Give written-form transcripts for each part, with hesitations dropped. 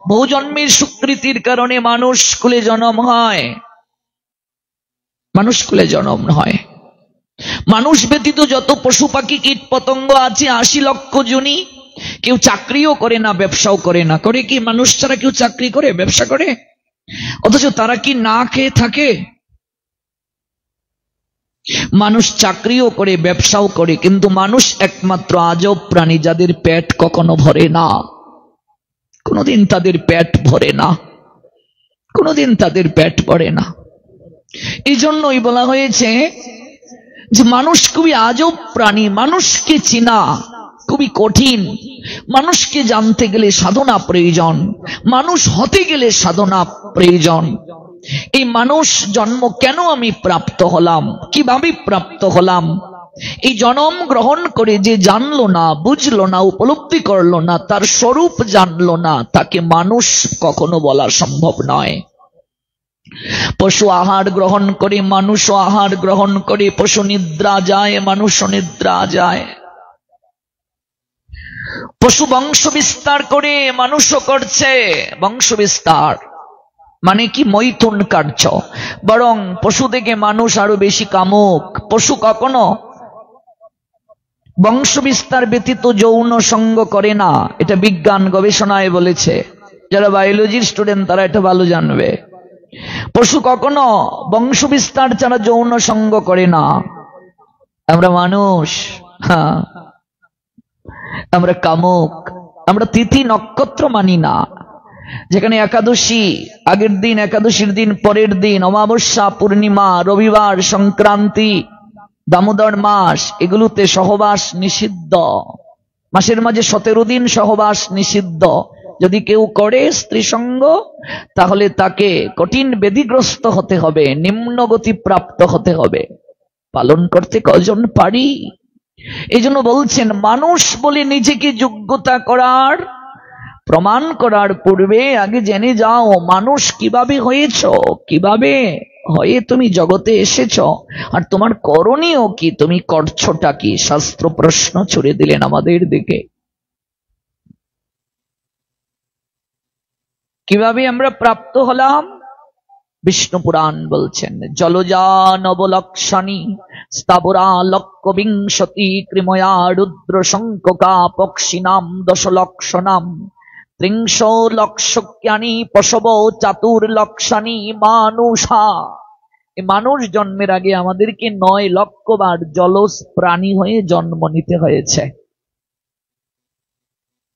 বহু জন্মের সুকৃতির কারণে মানুষ কুলে জন্ম হয়, মানুষ কুলে জন্ম হয়। মানুষ ব্যতীত যত পশু পাখি কীট পতঙ্গ আছে ৮০ লক্ষ জনই কেউ চাকরিও করে না, ব্যবসাও করে না। করে কি? মানুষ ছাড়া কেউ চাকরি করে, ব্যবসা করে? অথচ তারা কি না খেয়ে থাকে? মানুষ চাকরিও করে, ব্যবসাও করে, কিন্তু মানুষ একমাত্র আজব প্রাণী যাদের পেট কখনো ভরে না। কোনোদিন তাদের পেট ভরে না, কোনোদিন তাদের পেট ভরে না। এই জন্যই বলা হয়েছে যে মানুষ খুবই আজব প্রাণী, মানুষকে চেনা খুবই কঠিন। মানুষকে জানতে গেলে সাধনা প্রয়োজন, মানুষ হতে গেলে সাধনা প্রয়োজন। এই মানুষ জন্ম কেন আমি প্রাপ্ত হলাম, কিভাবে প্রাপ্ত হলাম? এই জন্ম গ্রহণ করে যে জানলো না, বুঝলো না, উপলব্ধি করলো না, তার স্বরূপ জানলো না, তাকে মানুষ কখনো বলা সম্ভব নয়। পশু আহার গ্রহণ করে, মানুষও আহার গ্রহণ করে। পশু নিদ্রা যায়, মানুষও নিদ্রা যায়। পশু বংশ বিস্তার করে, মানুষও করছে বংশ বিস্তার। মানে কি? মৈথুন কার্য। বরং পশু থেকে মানুষ আরো বেশি কামুক। পশু কখনো বংশ বিস্তার ব্যতীত যৌন সঙ্গ করে না, এটা বিজ্ঞান গবেষণায় বলেছে। যারা বায়োলজির স্টুডেন্ট তারা এটা ভালো জানবে। পশু কখনো বংশ বিস্তার ছাড়া যৌন সঙ্গ করে না। আমরা মানুষ, আমরা কামুক, আমরা তিথি নক্ষত্র মানি না। যেখানে একাদশী আগের দিন, একাদশীর দিন পরের দিন, অমাবস্যা, পূর্ণিমা, রবিবার, সংক্রান্তি, দামোদর মাস, এগুলোতে সহবাস নিষিদ্ধ। মাসের মাঝে 17 দিন সহবাস নিষিদ্ধ। যদি কেউ করে স্ত্রী সঙ্গ, তাহলে তাকে কঠিন ব্যাধিগ্রস্ত হতে হবে, নিম্নগতি প্রাপ্ত হতে হবে। পালন করতে কজন পারি? এই জন্য বলছেন, মানুষ বলে নিজেকে যোগ্যতা করার, প্রমাণ করার পূর্বে আগে জেনে যাও মানুষ কিভাবে হয়েছ, কিভাবে হয়ে তুমি জগতে এসেছ, আর তোমার করণীয় কি, তুমি করছোটা কি। শাস্ত্র প্রশ্ন ছুড়ে দিলেন আমাদের দিকে। কিভাবে আমরা প্রাপ্ত হলাম? বিষ্ণু পুরাণ বলছেন, জলজা নবলক্ষণী স্থাবরা লক্ষ্যবিংশতি কৃময়া রুদ্র শঙ্কা পক্ষিণাম দশলক্ষণাম ত্রিংশ লক্ষজ্ঞানী পশব চাতুর্লক্ষানি মানুষা। এই মানুষ জন্মের আগে আমাদেরকে 9 লক্ষ বার জলজ প্রাণী হয়ে জন্ম নিতে হয়েছে।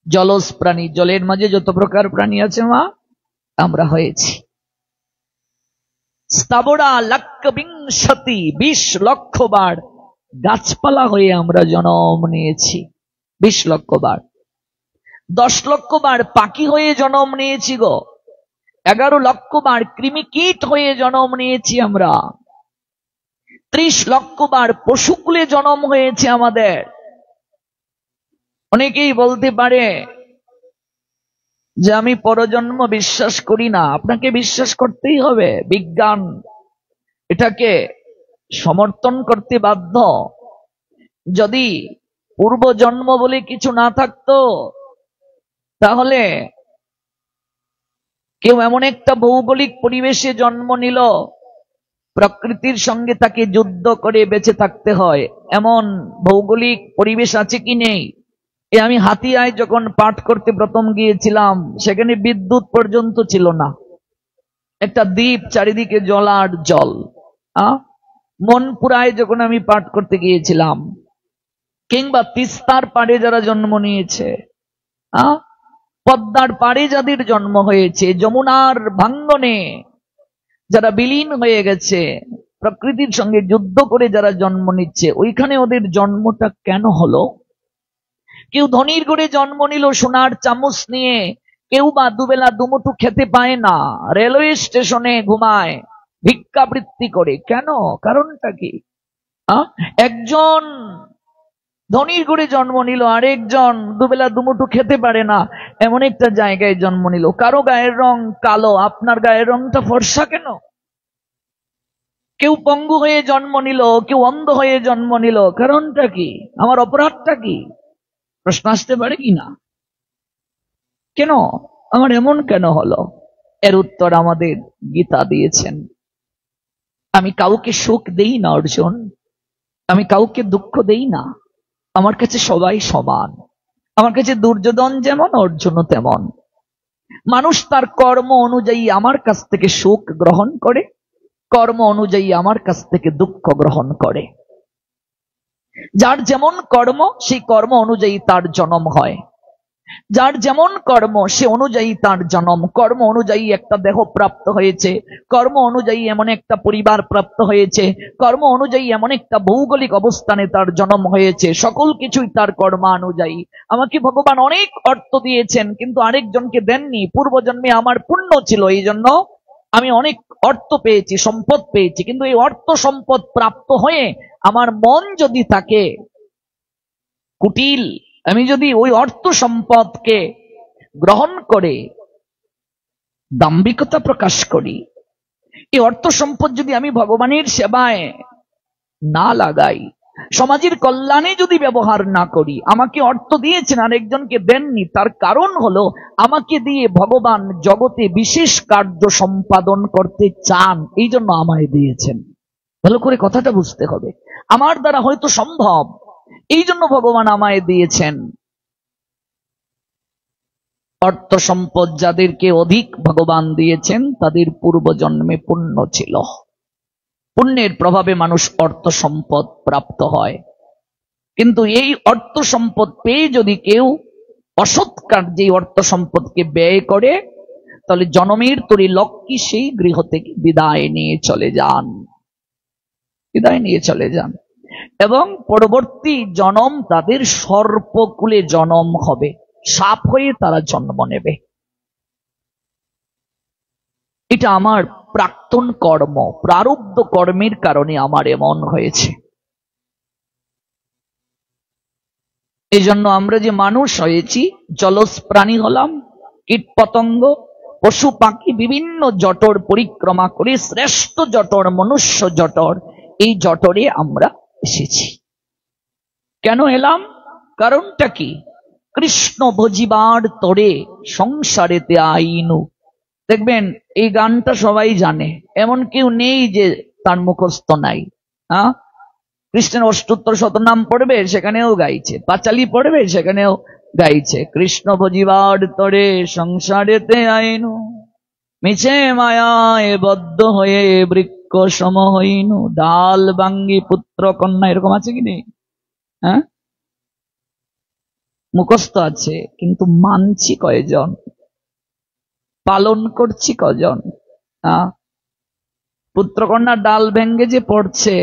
জলজ প্রাণী, জলের মাঝে যত প্রকার প্রাণী আছে মা, আমরা হয়েছি। স্থাবরা লক্ষবিংশতি 20 লক্ষ বার গাছপালা হয়ে আমরা জন্ম নিয়েছি, 20 লক্ষ বার। 10 লক্ষ বার পাখি হয়ে জন্ম নিয়েছি গো। 11 লক্ষ বার কৃমি কীট হয়ে জন্ম নিয়েছি আমরা। 30 লক্ষ বার পশুকুলে জন্ম হয়েছে আমাদের। অনেকেই বলতে পারে যে আমি পরজন্ম বিশ্বাস করি না। আপনাকে বিশ্বাস করতেই হবে, বিজ্ঞান এটাকে সমর্থন করতে বাধ্য। যদি পূর্বজন্ম বলে কিছু না থাকতো, তাহলে কেউ এমন একটা ভৌগোলিক পরিবেশে জন্ম নিল, প্রকৃতির সঙ্গে তাকে যুদ্ধ করে বেঁচে থাকতে হয়, এমন ভৌগোলিক পরিবেশ আছে কি নেই? আমি হাতিয়ায় যখন পাঠ করতে প্রথম গিয়েছিলাম, সেখানে বিদ্যুৎ পর্যন্ত ছিল না, একটা দ্বীপ, চারিদিকে জল আর জল। মনপুরায় যখন আমি পাঠ করতে গিয়েছিলাম, কিংবা তিস্তার পাড়ে যারা জন্ম নিয়েছে, পদ্মার পাড়ে যাদের জন্ম হয়েছে, যমুনার ভাঙ্গনে যারা বিলীন হয়ে গেছে, প্রকৃতির সঙ্গে যুদ্ধ করে যারা জন্ম নিচ্ছে, ওইখানে ওদের জন্মটা কেন হলো? কেউ ধনির ঘরে জন্ম নিল সোনার চামচ নিয়ে, কেউ বা দুবেলা দুমুঠো খেতে পায় না, রেলওয়ে স্টেশনে ঘুমায় ভিক্ষাবৃত্তি করে। কেন? কারণটা কি? একজন ধনির ঘরে জন্ম নিল, আরেকজন দুবেলা দুমুঠো খেতে পারে না, এমন একটা জায়গায় জন্ম নিল। কারো গায়ের রং কালো, আপনার গায়ের রংটা ফর্সা কেন? কেউ পঙ্গু হয়ে জন্ম নিল, কেউ অন্ধ হয়ে জন্ম নিল, কারণটা কি? আমার অপরাধটা কি? প্রশ্ন আসতে পারে কি না? কেন? আমার এমন কেন হলো? এর উত্তর আমাদের গীতা দিয়েছেন। আমি কাউকে সুখ দেই না অর্জুন, আমি কাউকে দুঃখ দেই না। আমার কাছে সবাই সমান। আমার কাছে দুর্যোধন যেমন, অর্জুনও তেমন। মানুষ তার কর্ম অনুযায়ী আমার কাছ থেকে সুখ গ্রহণ করে, কর্ম অনুযায়ী আমার কাছ থেকে দুঃখ গ্রহণ করে। যার যেমন কর্ম, সেই কর্ম অনুযায়ী তার জন্ম হয়। যার যেমন কর্ম, সে অনুযায়ী তার জন্ম। কর্ম অনুযায়ী একটা দেহ প্রাপ্ত হয়েছে, কর্ম অনুযায়ী এমন একটা পরিবার প্রাপ্ত হয়েছে, কর্ম অনুযায়ী এমন একটা ভৌগোলিক অবস্থানে তার জন্ম হয়েছে। সকল কিছুই তার কর্মানুযায়ী। আমাকে ভগবান অনেক অর্থ দিয়েছেন, কিন্তু আরেকজনকে দেননি। পূর্বজন্মে আমার পুণ্য ছিল, এই জন্য আমি অনেক অর্থ পেয়েছি, সম্পদ পেয়েছি। কিন্তু এই অর্থ সম্পদ প্রাপ্ত হয়ে আমার মন যদি থাকে কুটিল, আমি যদি ওই অর্থ সম্পদকে গ্রহণ করে দাম্ভিকতা প্রকাশ করি, এই অর্থ সম্পদ যদি আমি ভগবানের সেবায় না লাগাই, সমাজের কল্যাণে যদি ব্যবহার না করি, আমাকে অর্থ দিয়েছেন আরেকজনকে দেননি, তার কারণ হলো আমাকে দিয়ে ভগবান জগতে বিশেষ কার্য সম্পাদন করতে চান, এই জন্য আমায় দিয়েছেন। ভালো করে কথাটা বুঝতে হবে। আমার দ্বারা হয়তো সম্ভব, এই জন্য ভগবান আমায় দিয়েছেন। অর্থ সম্পদ যাদেরকে অধিক ভগবান দিয়েছেন, তাদের পূর্বজন্মে পুণ্য ছিল। পুণ্যের প্রভাবে মানুষ অর্থ সম্পদ প্রাপ্ত হয়। কিন্তু এই অর্থ সম্পদ পেয়ে যদি কেউ অসৎ কার্যে অর্থ সম্পদকে ব্যয় করে, তাহলে জন্মের তরি লক্ষ্মী সেই গৃহ থেকে বিদায় নিয়ে চলে যান, বিদায় নিয়ে চলে যান। এবং পরবর্তী জন্ম তাদের সর্পকুলে জন্ম হবে, সাপ হয়ে তারা জন্ম নেবে। এটা আমার প্রাক্তন কর্ম, প্রারব্ধ কর্মের কারণে আমার এমন হয়েছে। এই জন্য আমরা যে মানুষ হয়েছি, জলজ প্রাণী হলাম, কীট পতঙ্গ, পশু পাখি বিভিন্ন জটর পরিক্রমা করে শ্রেষ্ঠ জটর মনুষ্য জটর, এই জটরে আমরা এসেছি। কেন এলাম? কারণটা কি? কৃষ্ণ ভজিবার তরে সংসারেতে আইনু। দেখবেন এই গানটা সবাই জানে, এমন কেউ নেই যে তার মুখস্থ নাই। হ্যাঁ, কৃষ্ণের অষ্টোত্তর শতনাম পড়বে, সেখানেও গাইছে। পাঁচালী পড়বে, সেখানেও গাইছে। কৃষ্ণ ভজিবার তরে সংসারেতে আইনু, মিছে মায়ায় বদ্ধ হয়ে বৃক্ষ সম হইনু, ডাল বাঙ্গি পুত্র কন্যা, এরকম আছে কি নেই? হ্যাঁ, মুখস্থ আছে, কিন্তু মানছি কয়জন, পালন করছি কজন? পুত্রকন্যা ডাল ভেঙ্গে যে পড়ছে,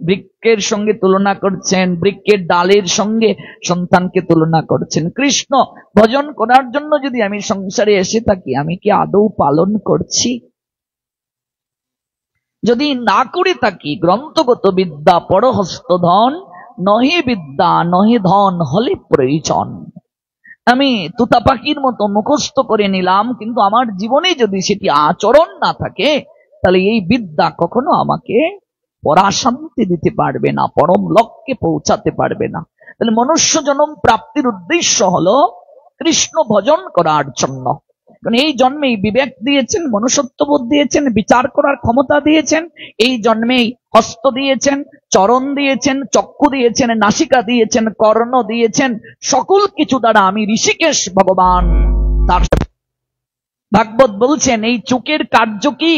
বৃক্ষের সঙ্গে তুলনা করছেন, বৃক্ষের ডালের সঙ্গে সন্তানকে তুলনা করছেন। কৃষ্ণ ভজন করার জন্য যদি আমি সংসারে এসে থাকি, আমি কি আদৌ পালন করছি? যদি না করে থাকি, গ্রন্থগত বিদ্যা পরহস্তধন, নহে বিদ্যা নহে ধন হলে প্রয়োজন। আমি তুতা পাখির মতো মুখস্থ করে নিলাম, কিন্তু আমার জীবনে যদি সেটি আচরণ না থাকে, তাহলে এই বিদ্যা কখনো আমাকে পরাশান্তি দিতে পারবে না, পরম লক্ষ্যে পৌঁছাতে পারবে না। তাহলে মনুষ্য জন্ম প্রাপ্তির উদ্দেশ্য হলো কৃষ্ণ ভজন করার জন্য। কারণ এই জন্মেই বিবেক দিয়েছেন, মনুষ্যত্ববোধ দিয়েছেন, বিচার করার ক্ষমতা দিয়েছেন। এই জন্মেই হস্ত দিয়েছেন, চরণ দিয়েছেন, চক্ষু দিয়েছেন, নাসিকা দিয়েছেন, কর্ণ দিয়েছেন। সকল কিছু দ্বারা আমি ঋষিকেশ ভগবান তার ভাগবত বলছেন, এই চোখের কার্য কি?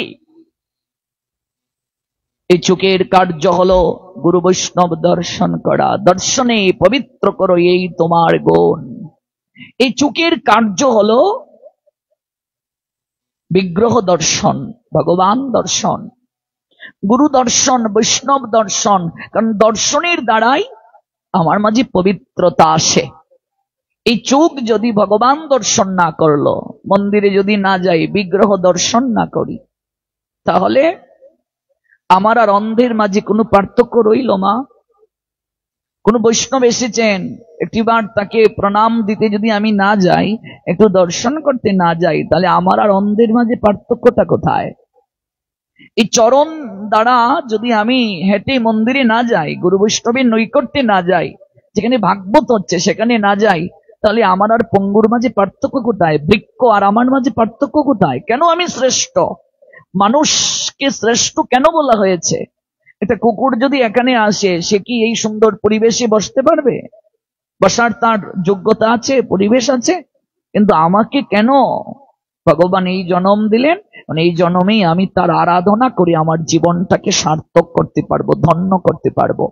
এই চোখের কার্য হলো গুরু বৈষ্ণব দর্শন করা। দর্শনে পবিত্র করো এই তোমার গুণ। এই চোখের কার্য হলো বিগ্রহ দর্শন, ভগবান দর্শন, গুরু দর্শন, বৈষ্ণব দর্শন। কারণ দর্শনের দ্বারাই আমার মাঝে পবিত্রতা আসে। এই চোখ যদি ভগবান দর্শন না করলো, মন্দিরে যদি না যাই, বিগ্রহ দর্শন না করি, তাহলে আমার আর অন্ধের মাঝে কোনো পার্থক্য রইল? মা, কোন বৈষ্ণব এসেছেন, একটিবার তাকে প্রণাম দিতে যদি আমি না যাই, একটু দর্শন করতে না যাই, তাহলে আমার আর অন্ধের মাঝে পার্থক্যটা কোথায়? এই চরণ দ্বারা যদি আমি হেঁটে মন্দিরে না যাই, গুরু বৈষ্ণবের নৈকট্যে না যাই, যেখানে ভাগবত হচ্ছে সেখানে না যাই, তাহলে আমার আর পঙ্গুর মাঝে পার্থক্য কোথায়? বৃক্ষ আর আমার মাঝে পার্থক্য কোথায়? কেন আমি শ্রেষ্ঠ? মানুষকে শ্রেষ্ঠ কেন বলা হয়েছে? এটা কুকুর যদি এখানে আসে, সে কি এই সুন্দর পরিবেশে বসতে পারবে? বসার তার যোগ্যতা আছে, পরিবেশ আছে। কিন্তু আমাকে কেন ভগবান এই জন্ম দিলেন? মানে এই জন্মেই আমি তার আরাধনা করে আমার জীবনটাকে সার্থক করতে পারবো, ধন্য করতে পারবো।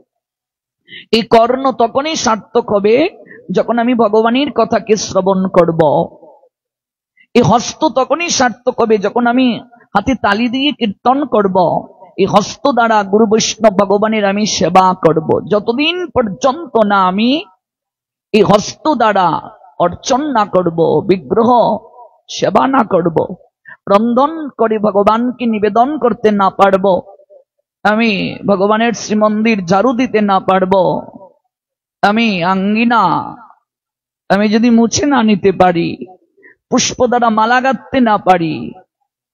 এই কর্ণ তখনই সার্থক হবে যখন আমি ভগবানের কথাকে শ্রবণ করব। এই হস্ত তখনই সার্থক হবে যখন আমি হাতে তালি দিয়ে কীর্তন করব। এই হস্ত দ্বারা গুরু বৈষ্ণব ভগবানের আমি সেবা করব। যতদিন পর্যন্ত না আমি এই হস্ত দ্বারা অর্চন না করব, বিগ্রহ সেবা না করব, রন্ধন করে ভগবানকে নিবেদন করতে না পারব, আমি ভগবানের শ্রীমন্দির ঝাড়ু দিতে না পারব, আমি আঙ্গিনা আমি যদি মুছে না নিতে পারি, পুষ্প দ্বারা মালা গাঁথতে না পারি,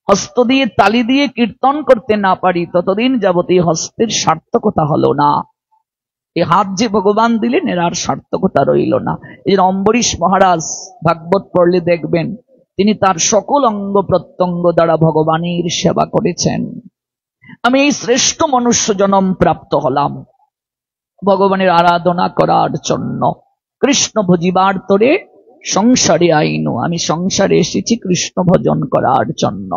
হস্ত দিয়ে তালি দিয়ে কীর্তন করতে না পারি, ততদিন যাবত এই হস্তের সার্থকতা হলো না। এই হাত যে ভগবান দিলেন এর আর সার্থকতা রইল না। এই অম্বরীশ মহারাজ ভাগবত পড়লে দেখবেন তিনি তার সকল অঙ্গ প্রত্যঙ্গ দ্বারা ভগবানের সেবা করেছেন। আমি এই শ্রেষ্ঠ মনুষ্য জন্ম প্রাপ্ত হলাম ভগবানের আরাধনা করার জন্য। কৃষ্ণ ভজিবার তোরে সংসারে আইনু, আমি সংসারে এসেছি কৃষ্ণ ভজন করার জন্য।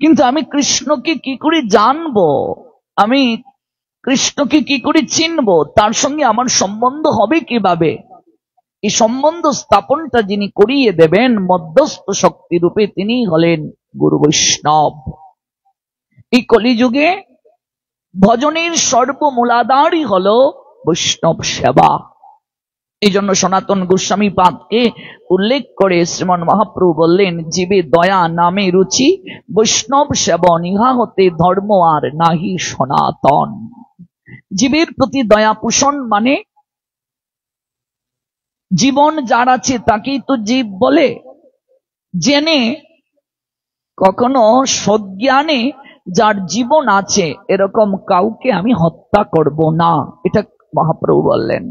কিন্তু আমি কৃষ্ণকে কি করে জানবো? আমি কৃষ্ণকে কি করে চিনবো? তার সঙ্গে আমার সম্বন্ধ হবে কিভাবে? এই সম্বন্ধ স্থাপনটা যিনি করিয়ে দেবেন মধ্যস্থ শক্তি রূপে, তিনি হলেন গুরু বৈষ্ণব। এই কলিযুগে ভজনের সর্বমূলাধারই হলো বৈষ্ণব সেবা। এই জন্য সনাতন গোস্বামী পাদকে উল্লেখ করে শ্রীমন মহাপ্রভু বললেন, জীবে দয়া নামে রুচি, বৈষ্ণব সেবন ইহা হতে ধর্ম আর নাহি সনাতন। জীবের প্রতি দয়া পোষণ মানে জীবন যার আছে তাকেই তো জীব বলে। জেনে কখনো সজ্ঞানে যার জীবন আছে এরকম কাউকে আমি হত্যা করব না, এটা মহাপ্রভু বললেন।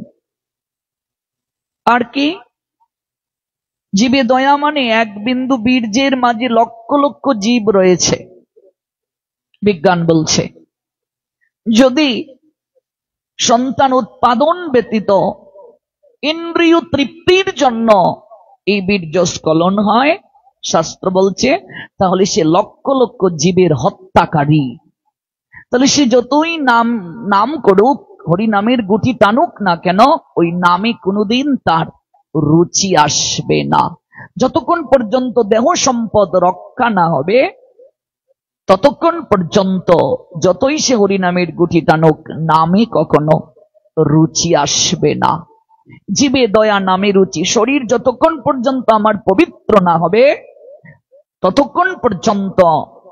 আর কি? জীবে দয়া মানে এক বিন্দু বীর্যের মাঝে লক্ষ লক্ষ জীব রয়েছে। বিজ্ঞান বলছে যদি সন্তান উৎপাদন ব্যতীত ইন্দ্রিয় তৃপ্তির জন্য এই বীর্যস্খলন হয়, শাস্ত্র বলছে তাহলে সে লক্ষ লক্ষ জীবের হত্যাকারী। তাহলে সে যতই নাম করুক, হরি নামের গুটি টানুক না কেন, ওই নামে কোনোদিন তার রুচি আসবে না। যতক্ষণ পর্যন্ত দেহ সম্পদ রক্ষা না হবে ততক্ষণ পর্যন্ত যতই সে হরি নামের গুটি টানুক, নামে কখনো রুচি আসবে না। জীবে দয়া নামে রুচি। শরীর যতক্ষণ পর্যন্ত আমার পবিত্র না হবে ততক্ষণ পর্যন্ত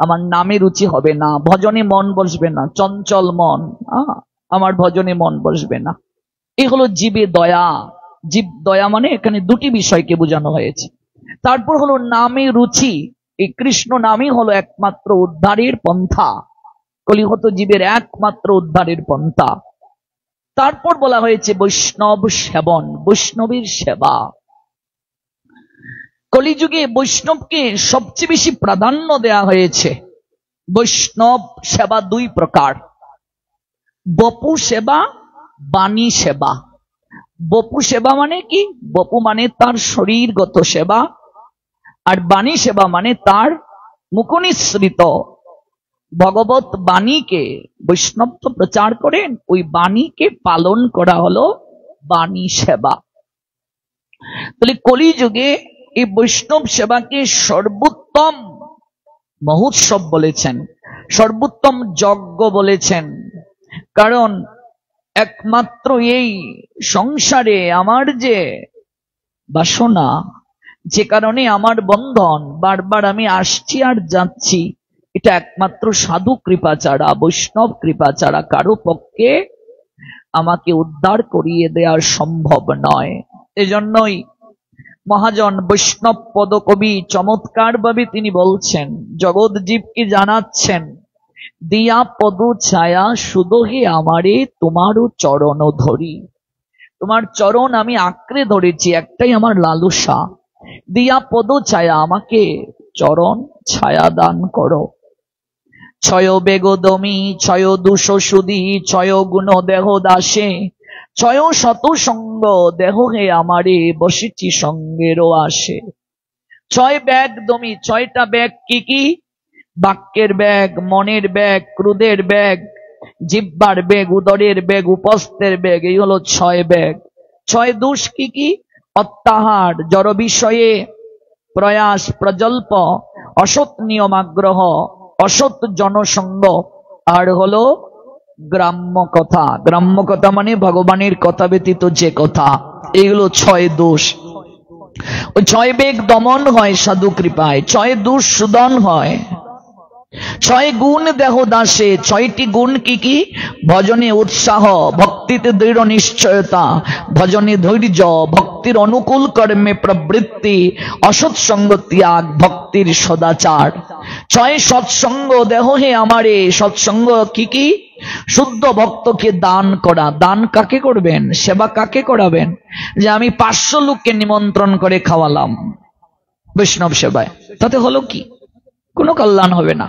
আমার নামে রুচি হবে না, ভজনে মন বসবে না, চঞ্চল মন, আমার ভজনে মন বসবে না। এই হলো জীবে দয়া। জীব দয়া মানে এখানে দুটি বিষয়কে বোঝানো হয়েছে। তারপর হলো নামে রুচি। এই কৃষ্ণ নামই হলো একমাত্র উদ্ধারের পন্থা, কলিহত জীবের একমাত্র উদ্ধারের পন্থা। তারপর বলা হয়েছে বৈষ্ণব সেবন, বৈষ্ণবের সেবা। কলিযুগে বৈষ্ণবকে সবচেয়ে বেশি প্রাধান্য দেয়া হয়েছে। বৈষ্ণব সেবা দুই প্রকার, বপু সেবা, বাণী সেবা। বপু সেবা মানে কি? বপু মানে তার শরীরগত সেবা, আর বাণী সেবা মানে তার মুখনিসৃত ভগবত বাণীকে বৈষ্ণব তো প্রচার করেন, ওই বাণীকে পালন করা হলো বাণী সেবা। তাহলে কলিযুগে এই বৈষ্ণব সেবাকে সর্বোত্তম মহোৎসব বলেছেন, সর্বোত্তম যজ্ঞ বলেছেন। কারণ একমাত্র এই সংসারে আমার যে বাসনা, যে কারণে আমার বন্ধন, বারবার আমি আসছি আর যাচ্ছি, এটা একমাত্র সাধু কৃপা ছাড়া, বৈষ্ণব কৃপা ছাড়া কারো পক্ষে আমাকে উদ্ধার করিয়ে দেওয়া সম্ভব নয়। এজন্যই মহাজন বৈষ্ণব পদকবি চমৎকার ভাবে তিনি বলছেন, জগৎ জীবকে জানাচ্ছেন, দিয়া পদ ছায়া সুদহে আমারে তোমারও চরণ ধরি। তোমার চরণ আমি আঁকড়ে ধরেছি, একটাই আমার লালসা, দিয়া পদ ছায়া, আমাকে চরণ ছায়া দান করো। ছয় বেগদমি ছয় দুষ সুদি ছয় গুণ দেহ দাসে, ছয় শত সঙ্গ দেহ হে আমারে, বসেছি সঙ্গেরও আসে। ছয় ব্যাগ দমি, ছয়টা ব্যাগ কি কি? বাক্যের ব্যাগ, মনের ব্যাগ, ক্রোধের ব্যাগ, জিহ্বার ব্যাগ, উদরের ব্যাগ, উপস্থের ব্যাগ, এই হলো ছয় ব্যাগ। ছয় দোষ কি কি? অত্যাহার, জড় বিষয়ে প্রয়াস, প্রজল্প, অসৎ নিয়মাগ্রহ, অসৎ জনসঙ্গ, আর হলো গ্রাম্য কথা। গ্রাম্য কথা মানে ভগবানের কথা ব্যতীত যে কথা, এগুলো ছয় দোষ। ওই ছয় বেগ দমন হয় সাধু কৃপায়, ছয় দোষ সুদন হয়। ছয় গুণ দেহ দাসে, ছয়টি গুণ কি কি? ভজনে উৎসাহ, ভক্তিতে দৃঢ় নিশ্চয়তা, ভজনে ধৈর্য, ভক্তির অনুকূল কর্মে প্রবৃত্তি, অসৎসঙ্গ ত্যাগ, ভক্তির সদাচার। ছয় সৎসঙ্গ দেহ হে আমারে, সৎসঙ্গ কি কি? শুদ্ধ ভক্তকে দান করা। দান কাকে করবেন? সেবা কাকে করাবেন? যে আমি 500 লোককে নিমন্ত্রণ করে খাওয়ালাম বৈষ্ণব সেবায়, তাতে হলো কি? কোনো কল্যাণ হবে না।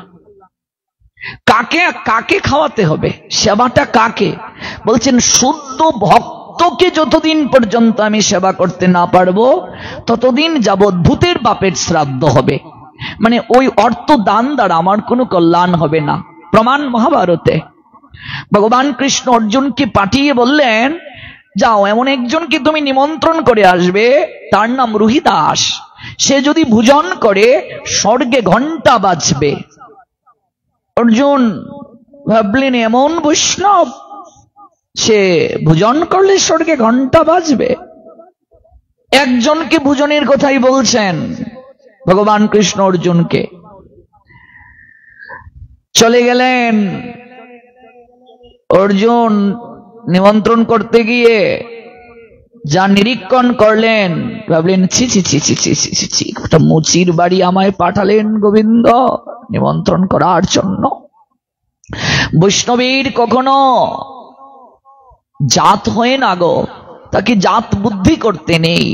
কাকে কাকে খাওয়াতে হবে? সেবাটা কাকে? বলছেন শুদ্ধ ভক্তকে যতদিন পর্যন্ত আমি সেবা করতে না পারবো, ততদিন যাবৎ ভূতের বাপের শ্রাদ্ধ হবে। মানে ওই অর্থ দান দ্বারা আমার কোনো কল্যাণ হবে না। প্রমাণ মহাভারতে ভগবান কৃষ্ণ অর্জুনকে পাঠিয়ে বললেন, যাও এমন একজনকে তুমি নিমন্ত্রণ করে আসবে, তার নাম রুহিদাস। সে যদি ভোজন করে স্বর্গে ঘন্টা বাজবে। অর্জুন ভাবলেন এমন বৈষ্ণব, সে ভোজন করলে স্বর্গে ঘন্টা বাজবে। একজনকে ভোজনের কথাই বলছেন ভগবান কৃষ্ণ অর্জুনকে। চলে গেলেন অর্জুন নিমন্ত্রণ করতে গিয়ে, যা নিরীক্ষণ করলেন, ভাবলেন ছি ছি ছি ছি ছি ছি ছি, একটা মুচির বাড়ি আমায় পাঠালেন গোবিন্দ নিমন্ত্রণ করার জন্য। বৈষ্ণবীর কখনো জাত হয় না গো, তাকে জাত বুদ্ধি করতে নেই,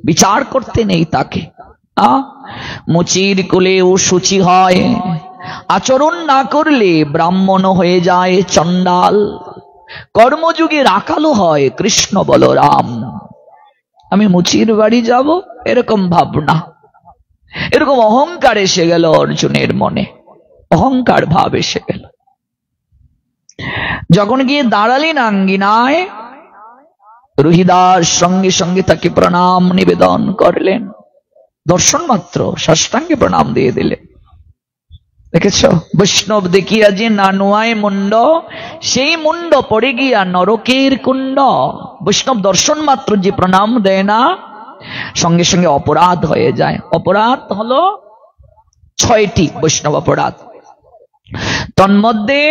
বিচার করতে নেই তাকে। মুচির কুলে ও সূচি হয়, আচরণ না করলে ব্রাহ্মণ হয়ে যায় চণ্ডাল, কর্মযুগে রাখালো হয় কৃষ্ণ বলরাম। আমি মুচির বাড়ি যাব, এরকম ভাবনা, এরকম অহংকার এসে গেল অর্জুনের মনে, অহংকার ভাব এসে গেল। যখন গিয়ে দাঁড়ালেন আঙ্গিনায়, রুহিদাস সঙ্গে সঙ্গে তাকে প্রণাম নিবেদন করলেন। দর্শন মাত্র সাষ্টাঙ্গে প্রণাম দিয়ে দিলেন। দেখেছ, বৈষ্ণব দেখিয়া যে না নোয়ায় মুন্ড, সেই মুন্ড পড়ে গিয়া নরকের কুণ্ড। বৈষ্ণব দর্শন মাত্র যে প্রণাম দেয় না, সঙ্গে সঙ্গে অপরাধ হয়ে যায়। অপরাধ হলো 6টি বৈষ্ণব অপরাধ। তন্মধ্যে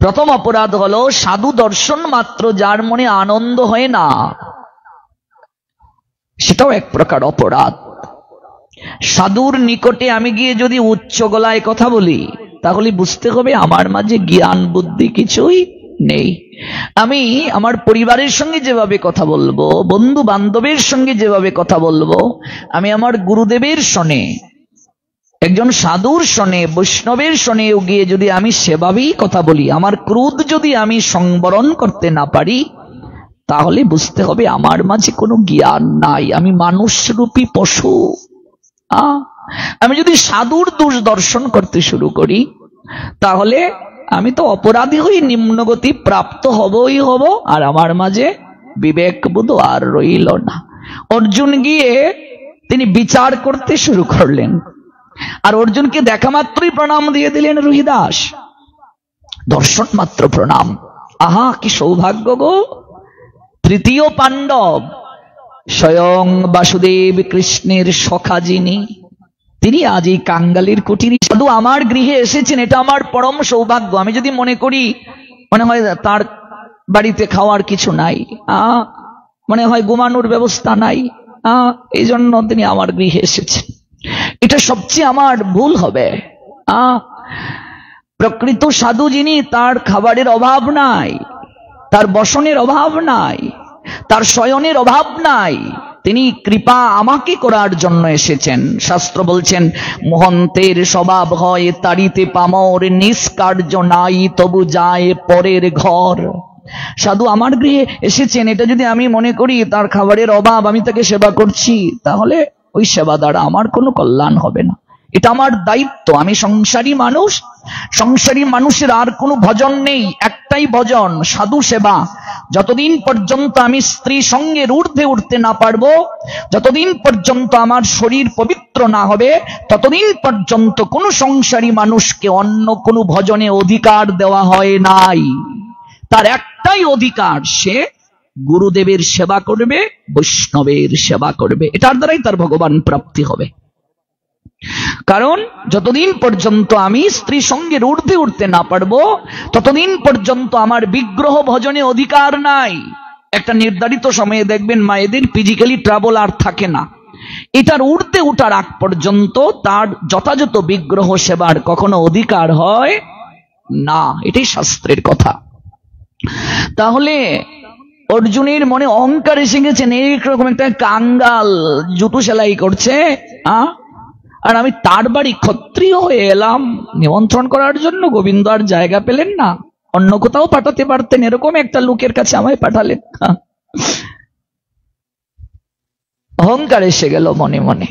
প্রথম অপরাধ হলো সাধু দর্শন মাত্র যার মনে আনন্দ হয় না, সেটাও এক প্রকার অপরাধ। সাধুর নিকটে আমি গিয়ে যদি উচ্চ গলায় কথা বলি, তাহলে বুঝতে হবে আমার মাঝে জ্ঞান বুদ্ধি কিছুই নেই। আমি আমার পরিবারের সঙ্গে যেভাবে কথা বলবো, বন্ধু বান্ধবের সঙ্গে যেভাবে কথা বলবো, আমি আমার গুরুদেবের শোনে, একজন সাধুর শোনে, বৈষ্ণবের শোনেও গিয়ে যদি আমি সেভাবেই কথা বলি, আমার ক্রোধ যদি আমি সংবরণ করতে না পারি, তাহলে বুঝতে হবে আমার মাঝে কোনো জ্ঞান নাই, আমি মানুষরূপী পশু। আমি যদি সাধুর দোষ দর্শন করতে শুরু করি, তাহলে আমি তো অপরাধী হই নিম্নগতি প্রাপ্ত হবই হব, আর আমার মাঝে বিবেক বোধ আর রইল না। অর্জুন গিয়ে তিনি বিচার করতে শুরু করলেন, আর অর্জুনকে দেখা মাত্রই প্রণাম দিয়ে দিলেন রুহিদাস। দর্শন মাত্র প্রণাম। আহা কি সৌভাগ্য গো! তৃতীয় পাণ্ডব স্বয়ং বাসুদেব কৃষ্ণের সখা যিনি, তিনি আজ এই কাঙ্গালির কুটিরে সাধু আমার গৃহে এসেছেন, এটা আমার পরম সৌভাগ্য। আমি যদি মনে করি মনে হয় তার বাড়িতে খাওয়ার কিছু নাই, মনে হয় ঘুমানোর ব্যবস্থা নাই, এই জন্য তিনি আমার গৃহে এসেছেন, এটা সবচেয়ে আমার ভুল হবে। প্রকৃত সাধু যিনি, তার খাবারের অভাব নাই, তার বসনের অভাব নাই, তার শয়নের অভাব নাই, তিনি কৃপা আমাকে করার জন্য এসেছেন। শাস্ত্র বলছেন, মহন্তের স্বভাব হয় তাড়িতে পামর, নিষ্কার্য নাই তবু যায় পরের ঘর। সাধু আমার গৃহে এসেছেন, এটা যদি আমি মনে করি তার খাবারের অভাব, আমি তাকে সেবা করছি, তাহলে ওই সেবা দ্বারা আমার কোনো কল্যাণ হবে না। এটা আমার দায়িত্ব। আমি সংসারী মানুষ, সংসারী মানুষের আর কোনো ভজন নেই, একটাই ভজন, সাধু সেবা। যতদিন পর্যন্ত আমি স্ত্রী সঙ্গের ঊর্ধ্বে উঠতে না পারবো, যতদিন পর্যন্ত আমার শরীর পবিত্র না হবে, ততদিন পর্যন্ত কোনো সংসারী মানুষকে অন্য কোনো ভজনে অধিকার দেওয়া হয় নাই। তার একটাই অধিকার, সে গুরুদেবের সেবা করবে, বৈষ্ণবের সেবা করবে, এটার দ্বারাই তার ভগবান প্রাপ্তি হবে। কারণ যতদিন পর্যন্ত আমি স্ত্রী সঙ্গের ঊর্ধ্বে উঠতে না পারবো, ততদিন পর্যন্ত আমার বিগ্রহ ভজনে অধিকার নাই। একটা নির্ধারিত সময়ে দেখবেন মায়েদের ফিজিক্যালি ট্রাবল আর থাকে না, এটার ঊর্ধ্বে উঠার আগ পর্যন্ত তার যথাযথ বিগ্রহ সেবার কখনো অধিকার হয় না। এটাই শাস্ত্রের কথা। তাহলে অর্জুনের মনে অহংকার এসে গেছেন, এইরকম একটা কাঙ্গাল জুতো সেলাই করছে, আর আমি তার বাড়ি ক্ষত্রিয় হয়ে এলাম নিমন্ত্রণ করার জন্য। গোবিন্দ আর জায়গা পেলেন না, অন্য কোথাও পাঠাতে পারতেন, এরকম একটা লোকের কাছে আমায় পাঠালেন। অহংকার এসে গেল মনে মনে।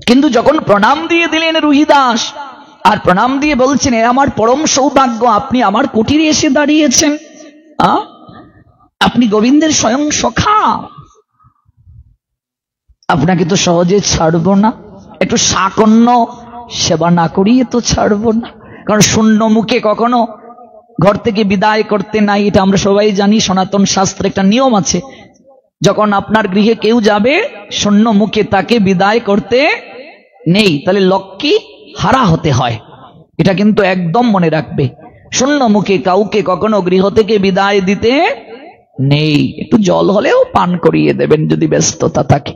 কিন্তু যখন প্রণাম দিয়ে দিলেন রুহিদাস, আর প্রণাম দিয়ে বলছেন, এ আমার পরম সৌভাগ্য, আপনি আমার কুটিরে এসে দাঁড়িয়েছেন, আপনি গোবিন্দের স্বয়ং সখা, আপনাকে তো সহজে ছাড়বো না, একটু সাকন্য সেবা না করিয়ে তো ছাড়বো না। কারণ শূন্য মুখে কখনো ঘর থেকে বিদায় করতে নাই, এটা আমরা সবাই জানি। সনাতন শাস্ত্রে একটা নিয়ম আছে, যখন আপনার গৃহে কেউ যাবে শূন্য মুখে তাকে বিদায় করতে নেই, তাহলে লক্ষ্মী হারা হতে হয়। এটা কিন্তু একদম মনে রাখবে, শূন্য মুখে কাউকে কখনো গৃহ থেকে বিদায় দিতে নেই। একটু জল হলেও পান করিয়ে দেবেন যদি ব্যস্ততা থাকে।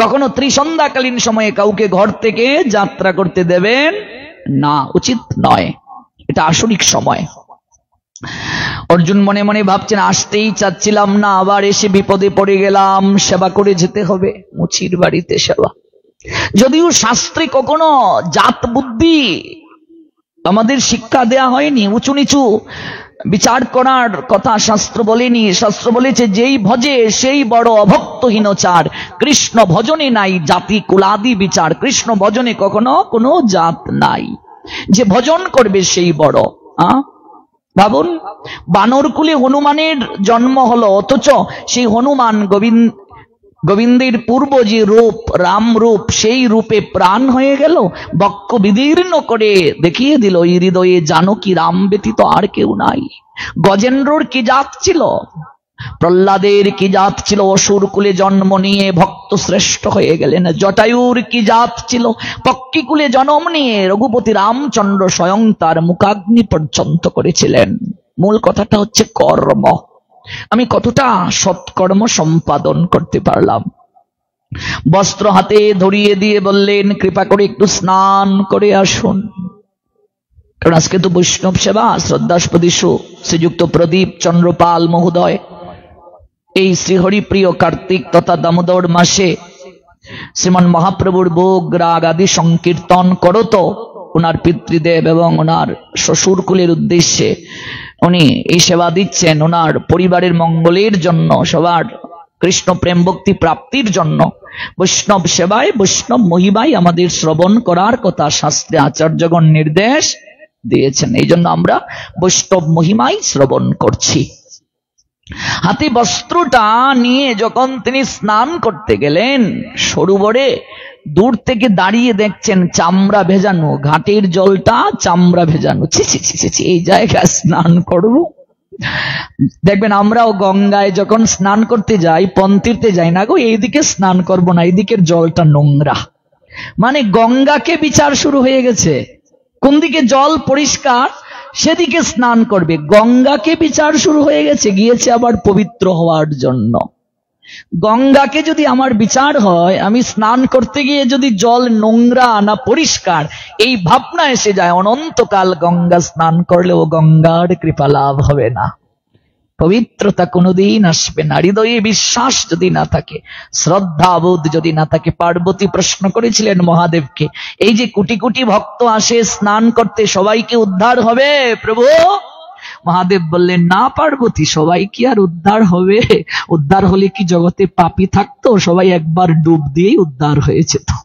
কখনো ত্রিসন্ধ্যাকালীন সময়ে কাউকে ঘর থেকে যাত্রা করতে দেবেন না, উচিত নয়, এটা আসরিক সময়। অর্জুন মনে মনে ভাবছেন, আসতেই চাচ্ছিলাম না, আবার এসে বিপদে পড়ে গেলাম, সেবা করে যেতে হবে, মুচির বাড়িতে সেবা। যদিও শাস্ত্রে কখনো জাত বুদ্ধি আমাদের শিক্ষা দেয়া হয়নি, উঁচু নিচু বিচার করার কথা শাস্ত্র বলেনি। শাস্ত্র বলেছে, যেই ভজে সেই বড় অভক্তহীনচার, কৃষ্ণ ভজনে নাই জাতি কুলাদি বিচার। কৃষ্ণ ভজনে কখনো কোনো জাত নাই, যে ভজন করবে সেই বড়। ভাবুন, বানর কুলে হনুমানের জন্ম হলো, অথচ সেই হনুমান গোবিন্দের পূর্ব যে রূপ রাম রূপ, সেই রূপে প্রাণ হয়ে গেল, বক্ষ বিদীর্ণ করে দেখিয়ে দিল, হৃদয়ে জানকী রাম ব্যতীত আর কেউ নাই। গজেন্দ্রর কি জাত ছিল, প্রহ্লাদের কি জাত ছিল, অসুর কুলে জন্ম নিয়ে ভক্ত শ্রেষ্ঠ হয়ে গেলেন। জটায়ুর কি জাত ছিল, পক্ষী কুলে জন্ম নিয়ে রঘুপতি রামচন্দ্র স্বয়ং তার মুখাগ্নি পর্যন্ত করেছিলেন। মূল কথাটা হচ্ছে কর্ম, আমি কতটা সৎকর্ম সম্পাদন করতে পারলাম। বস্ত্র হাতে ধরিয়ে দিয়ে বললেন, কৃপা করে একটু স্নান করে আসুন। কারণ আজকে তো বৈষ্ণব সেবা। শ্রদ্ধাস্পদী শ্রীযুক্ত প্রদীপ চন্দ্রপাল মহোদয় এই শ্রীহরিপ্রিয় কার্তিক তথা দামোদর মাসে শ্রীমান মহাপ্রভুর ভোগ রাগ আদি সংকীর্তন করত ওনার পিতৃদেব এবং ওনার শ্বশুরকুলের উদ্দেশ্যে। উনি এই সেবা দিচ্ছেন ওনার পরিবারের মঙ্গলের জন্য, সবার কৃষ্ণ প্রেম ভক্তি প্রাপ্তির জন্য। বৈষ্ণব সেবায় বৈষ্ণব মহিমায় আমাদের শ্রবণ করার কথা শাস্ত্রে আচার্যগণ নির্দেশ দিয়েছেন। এই জন্য আমরা বৈষ্ণব মহিমায় শ্রবণ করছি। হাতে বস্ত্রটা নিয়ে যখন তিনি স্নান করতে গেলেন সরোবরে, দূর থেকে দাঁড়িয়ে দেখছেন চামড়া ভেজানো, ঘাটের জলটা চামড়া ভেজানো। ছি ছি ছি ছি, এই জায়গায় স্নান করব? দেখবেন আমরাও গঙ্গায় যখন স্নান করতে যাই, পন্তীর্থে যাই না গো, এইদিকে স্নান করব না, এইদিকের জলটা নোংরা। মানে গঙ্গাকে বিচার শুরু হয়ে গেছে, কোন দিকে জল পরিষ্কার সেদিকে স্নান করবে। গঙ্গাকে বিচার শুরু হয়ে গেছে, গিয়েছে আবার পবিত্র হওয়ার জন্য। গঙ্গাকে যদি আমার বিচার হয়, আমি স্নান করতে গিয়ে যদি জল নোংরা না পরিষ্কার, এই ভাবনা এসে যায়, অনন্তকাল গঙ্গা স্নান করলেও গঙ্গার কৃপা লাভ হবে না। পবিত্রতা কোনোদিন আসবে না। হৃদয়ে বিশ্বাস যদি না থাকে, শ্রদ্ধাবোধ যদি না থাকে। পার্বতী প্রশ্ন করেছিলেন মহাদেবকে, এই যে কোটি কোটি ভক্ত আসে স্নান করতে, সবাই কি উদ্ধার হবে প্রভু? মহাদেব বললেন, না পার্বতী, সবাই কি আর উদ্ধার হবে? উদ্ধার হলে কি জগতে পাপী থাকতো? সবাই একবার ডুব দিয়েই উদ্ধার হয়েছে। তো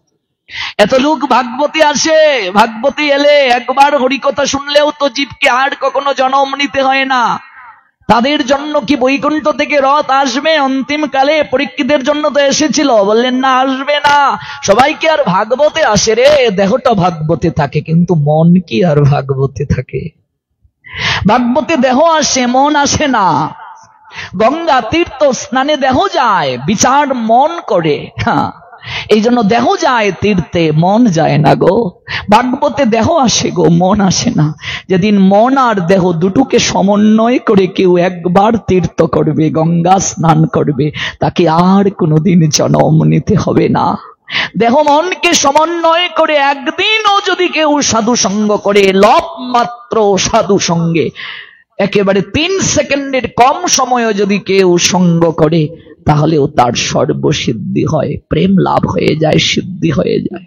এত লোক ভাগবতী আসে, ভাগবতী এলে একবার হরিকথা শুনলেও তো জীবকে আর কখনো জন্ম নিতে হয় না। তাদের জন্য কি বৈকুণ্ঠ থেকে রথ আসবে অন্তিম কালে? পরীক্ষিতের জন্য তো এসেছিল, বললেন না আসবে না। সবাই কি আর ভাগবতে আসে রে? দেহটা ভাগবতে থাকে, কিন্তু মন কি আর ভাগবতে থাকে? ভাগবতে দেহ আসে, মন আসে না। গঙ্গা তীর্থ স্নানে দেহ যায়, বিচার মন করে। এই জন্য দেহ যায় তীর্থে, মন যায় না গো। ভাগবতে দেহ আসে গো, মন আসে না। যেদিন মন আর দেহ দুটোকে সমন্বয় করে কেউ একবার তীর্থ করবে, গঙ্গা স্নান করবে, তাকে আর কোনোদিন জন্ম নিতে হবে না। দেহ মনকে সমন্বয় করে একদিনও যদি কেউ সাধু সঙ্গ করে, লব মাত্র সাধু সঙ্গে, একেবারে 3 সেকেন্ডের কম সময়ে যদি কেউ সঙ্গ করে, তাহলেও তার সর্বসিদ্ধি হয়, প্রেম লাভ হয়ে যায়, সিদ্ধি হয়ে যায়।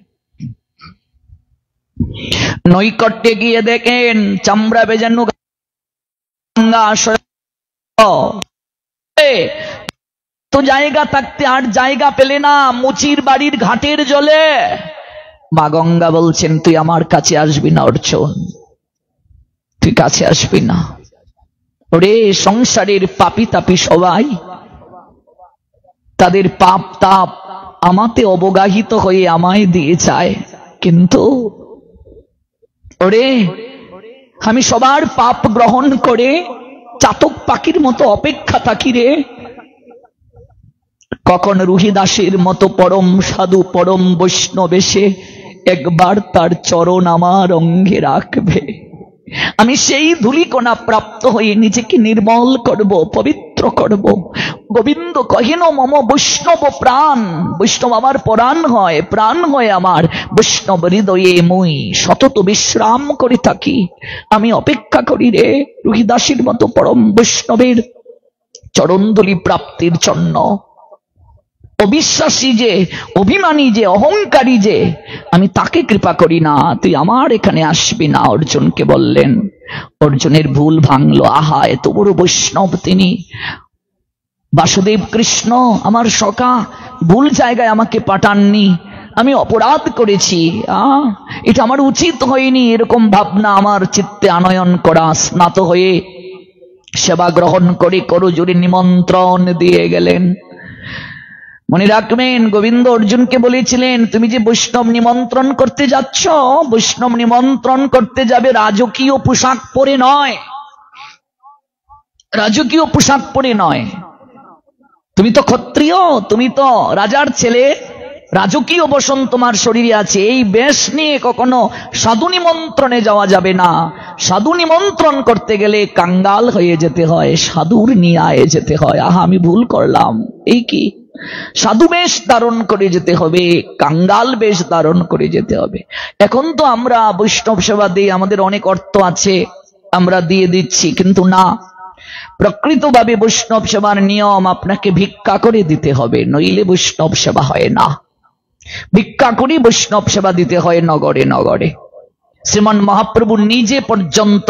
নৈকট্যে গিয়ে দেখেন চামড়া বেজানো গঙ্গা তো জায়গা থাকতে আর জায়গা পেলে না, মুচির বাড়ির ঘাটের জলে মা গঙ্গা বলছেন, তুই আমার কাছে আসবি না অর্জুন, তুই কাছে আসবি না। ওরে সংসারের পাপী তাপী সবাই তাদের পাপ তাপ আমাতে অবগাহিত হয়ে আমায় দিয়ে যায়, কিন্তু ওরে আমি সবার পাপ গ্রহণ করে চাতক পাখির মতো অপেক্ষা থাকি রে, কখন রুহিদাসের মতো পরম সাধু পরম বৈষ্ণব এসে একবার তার চরণ আমার অঙ্গে রাখবে। আমি সেই ধূলিকণা প্রাপ্ত হয়ে নিজেকে নির্মল করব, পবিত্র করব। গোবিন্দ কহেন মম বৈষ্ণব প্রাণ, বৈষ্ণব আমার পরাণ হয়, প্রাণ হয় আমার। বৈষ্ণব হৃদয়ে মুই সতত বিশ্রাম করে থাকি। আমি অপেক্ষা করি রে রুহিদাসীর মতো পরম বৈষ্ণবের চরণধূলি প্রাপ্তির জন্য। অবিশ্বাসী যে, অভিমানী যে, অহংকারী যে, আমি তাকে কৃপা করি না, তুই আমার এখানে আসবি না। অর্জুনকে বললেন। অর্জুনের ভুল ভাঙলো, আহা এত বড় বৈষ্ণব তিনি, বাসুদেব কৃষ্ণ আমার সখা, ভুল জায়গায় আমাকে পাঠাননি, আমি অপরাধ করেছি, এটা আমার উচিত হয়নি, এরকম ভাবনা আমার চিত্তে আনয়ন করা। স্নাত হয়ে সেবা গ্রহণ করে করজোড়ে নিমন্ত্রণ দিয়ে গেলেন। মনে রাখবেন, গোবিন্দ অর্জুনকে বলেছিলেন, তুমি যে বৈষ্ণব নিমন্ত্রণ করতে যাচ্ছ, বৈষ্ণব নিমন্ত্রণ করতে যাবে রাজকীয় পোশাক পরে নয়, রাজকীয় পোশাক পরে নয়। তুমি তো ক্ষত্রিয়, তুমি তো রাজার ছেলে, রাজকীয় বসন তোমার শরীরে আছে, এই বেশ নিয়ে কখনো সাধু নিমন্ত্রণে যাওয়া যাবে না। সাধু নিমন্ত্রণ করতে গেলে কাঙ্গাল হয়ে যেতে হয়, সাধুর নিয়ায়ে যেতে হয়। আহা আমি ভুল করলাম, এই কি? সাধু বেশ ধারণ করে যেতে হবে, কাঙ্গাল বেশ ধারণ করে যেতে হবে। এখন তো আমরা বৈষ্ণব সেবা দিই, আমাদের অনেক অর্থ আছে, আমরা দিয়ে দিচ্ছি, কিন্তু না, প্রকৃতভাবে বৈষ্ণব সেবার নিয়ম আপনাকে ভিক্ষা করে দিতে হবে, নইলে বৈষ্ণব সেবা হয় না। ভিক্ষা করে বৈষ্ণব সেবা দিতে হয় নগরে নগরে। শ্রীমান মহাপ্রভু নিজে পর্যন্ত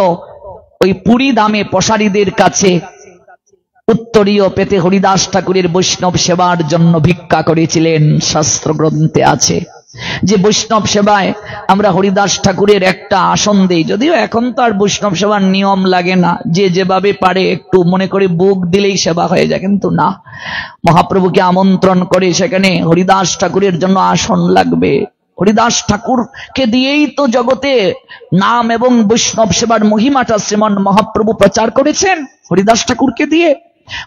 ওই পুরী ধামে পশারীদের কাছে উত্তরীয় পেতে হরিদাস ঠাকুরের বৈষ্ণব সেবার জন্য ভিক্ষা করেছিলেন। শাস্ত্র গ্রন্থে আছে যে বৈষ্ণব সেবায় আমরা হরিদাস ঠাকুরের একটা আসন দেই, যদিও এখন তো আর বৈষ্ণব সেবার নিয়ম লাগে না, যে যেভাবে পারে একটু মনে করে বুক দিলেই সেবা হয়ে যায়, কিন্তু না, মহাপ্রভুকে আমন্ত্রণ করে সেখানে হরিদাস ঠাকুরের জন্য আসন লাগবে। হরিদাস ঠাকুরকে দিয়েই তো জগতে নাম এবং বৈষ্ণব সেবার মহিমাটা শ্রীমান মহাপ্রভু প্রচার করেছেন, হরিদাস ঠাকুরকে দিয়ে।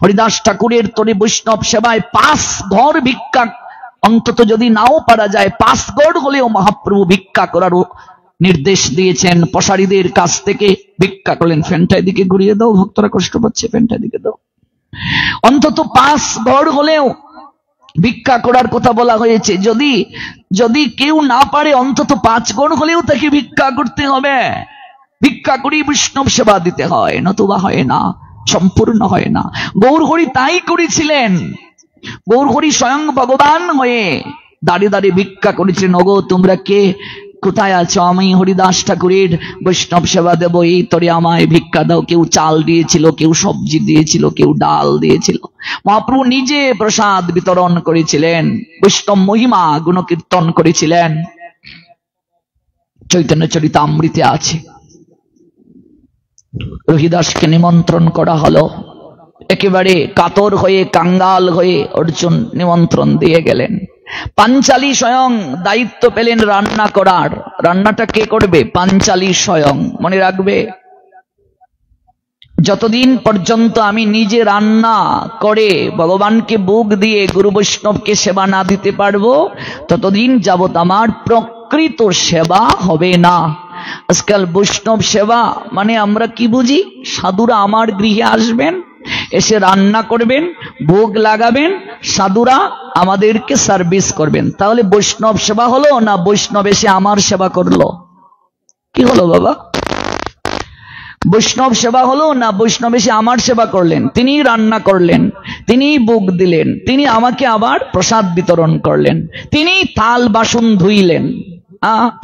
হরিদাস ঠাকুরের তরে বৈষ্ণব সেবায় 5 ঘর ভিক্ষা, অন্তত যদি নাও পারা যায় 5 ঘর হলেও মহাপ্রভু ভিক্ষা করারও নির্দেশ দিয়েছেন। পশারীদের কাছ থেকে ভিক্ষা করলেন। ফ্যানটা এদিকে ঘুরিয়ে দাও, ভক্তরা কষ্ট পাচ্ছে, ফ্যানটা এদিকে দাও। অন্তত 5 ঘর হলেও ভিক্ষা করার কথা বলা হয়েছে। যদি কেউ না পারে অন্তত 5 ঘর হলেও তাকে ভিক্ষা করতে হবে। ভিক্ষা করেই বৈষ্ণব সেবা দিতে হয়, নতুবা হয় না। সম্পূর্ণ হয় না। গৌরহরি তাই করেছিলেন। গৌরহরি স্বয়ং ভগবান হয়ে দাঁড়িয়ে দাঁড়িয়ে ভিক্ষা করেছিলেন, ওগো তোমরা কে, কোথায় আছো, আমি হরিদাস ঠাকুরের বৈষ্ণব সেবা দেবো, এই তরে আমায় ভিক্ষা দাও। কেউ চাল দিয়েছিল, কেউ সবজি দিয়েছিল, কেউ ডাল দিয়েছিল। মহাপ্রভু নিজে প্রসাদ বিতরণ করেছিলেন, বৈষ্ণব মহিমা গুণকীর্তন করেছিলেন। চৈতন্য চরিতামৃতে আছে। রহিদাসকে নিমন্ত্রণ করা হলো, একেবারে কাতর হয়ে কাঙ্গাল হয়ে অর্জুন নিমন্ত্রণ দিয়ে গেলেন। পাঞ্চালী স্বয়ং দায়িত্ব পেলেন রান্না করার। রান্নাটা কে করবে? পাঞ্চালী স্বয়ং। মনে রাখবে, যতদিন পর্যন্ত আমি নিজে রান্না করে ভগবানকে ভোগ দিয়ে গুরু বৈষ্ণবকে সেবা না দিতে পারবো, ততদিন যাবত আমার প্রকৃত সেবা হবে না। আজকাল বৈষ্ণব সেবা মানে আমরা কি বুঝি? সাধুরা আমার গৃহে আসবেন, এসে রান্না করবেন, ভোগ লাগাবেন, সাধুরা আমাদেরকে সার্ভিস করবেন। তাহলে বৈষ্ণব সেবা হলো না বৈষ্ণব এসে আমার সেবা করলো? কি হলো বাবা? বৈষ্ণব সেবা হলো না বৈষ্ণব এসে আমার সেবা করলেন? তিনি রান্না করলেন, তিনি ভোগ দিলেন, তিনি আমাকে আবার প্রসাদ বিতরণ করলেন, তিনি থাল বাসন ধুইলেন।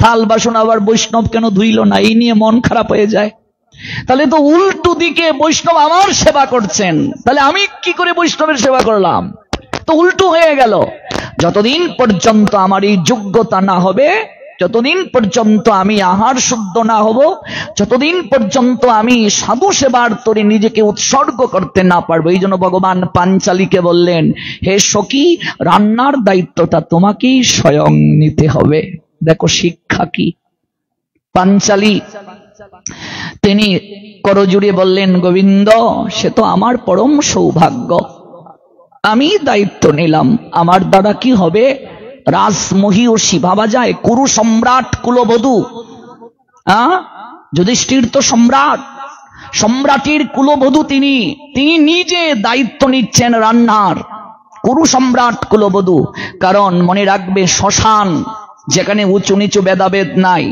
থাল বাসন আবার বৈষ্ণব কেন ধুইল না? এই নিয়ে মন খারাপ হয়ে যায়। তাহলে তো উল্টো দিকে বৈষ্ণব আমার সেবা করছেন, তাহলে আমি কি করে বৈষ্ণবের সেবা করলাম? তো উল্টো হয়ে গেল। যতদিন পর্যন্ত আমার এই যোগ্যতা না হবে, যতদিন পর্যন্ত আমি আহার শুদ্ধ না হব, যতদিন পর্যন্ত আমি সাধু সেবার তরে নিজেকে উৎসর্গ করতে না পারবো, এই জন্য ভগবান পাঞ্চালীকে বললেন, হে সখী, রান্নার দায়িত্বটা তোমাকেই স্বয়ং নিতে হবে। দেখো শিক্ষা কি। পাঞ্চালী তিনি করজুড়ে বললেন, গোবিন্দ, সে তো আমার পরম সৌভাগ্য, আমি দায়িত্ব নিলাম। আমার দ্বারা কি হবে? রাসমহিষী ভাবা যায়, কুরু সম্রাট কুলবধূ। যুধিষ্ঠির তো সম্রাট, সম্রাটের কুলবধূ তিনি, তিনি নিজে দায়িত্ব নিচ্ছেন রান্নার। কুরু সম্রাট কুলবধূ। কারণ মনে রাখবে, শ্মশান যেখানে উঁচু নিচু ভেদাভেদ নাই,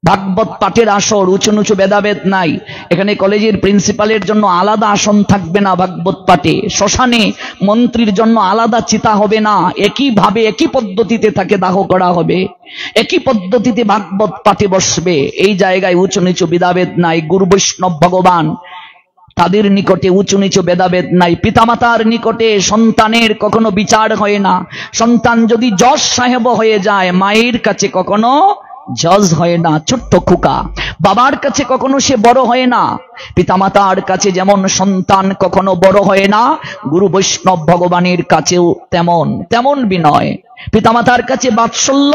ভাগবত পাঠের আসর উঁচু নিচু ভেদাভেদ নাই, এখানে কলেজের প্রিন্সিপালের জন্য আলাদা আসন থাকবে না ভাগবত পাঠে, শ্মশানে মন্ত্রীর জন্য আলাদা চিতা হবে না, একইভাবে একই পদ্ধতিতে তাকে দাহ করা হবে, একই পদ্ধতিতে ভাগবত পাঠে বসবে। এই জায়গায় উঁচু নিচু ভেদাভেদ নাই। গুরু বৈষ্ণব ভগবান, তাদের নিকটে উঁচু নিচু ভেদাভেদ নাই। পিতামাতার নিকটে সন্তানের কখনো বিচার হয় না। সন্তান যদি জজ সাহেব হয়ে যায়, মায়ের কাছে কখনো জজ হয় না। ছোট্ট খোকা বাবার কাছে কখনো সে বড় হয় না। পিতামাতার কাছে যেমন সন্তান কখনো বড় হয় না, গুরু বৈষ্ণব ভগবানের কাছেও তেমন বিনয়। পিতামাতার কাছে বাৎসল্য,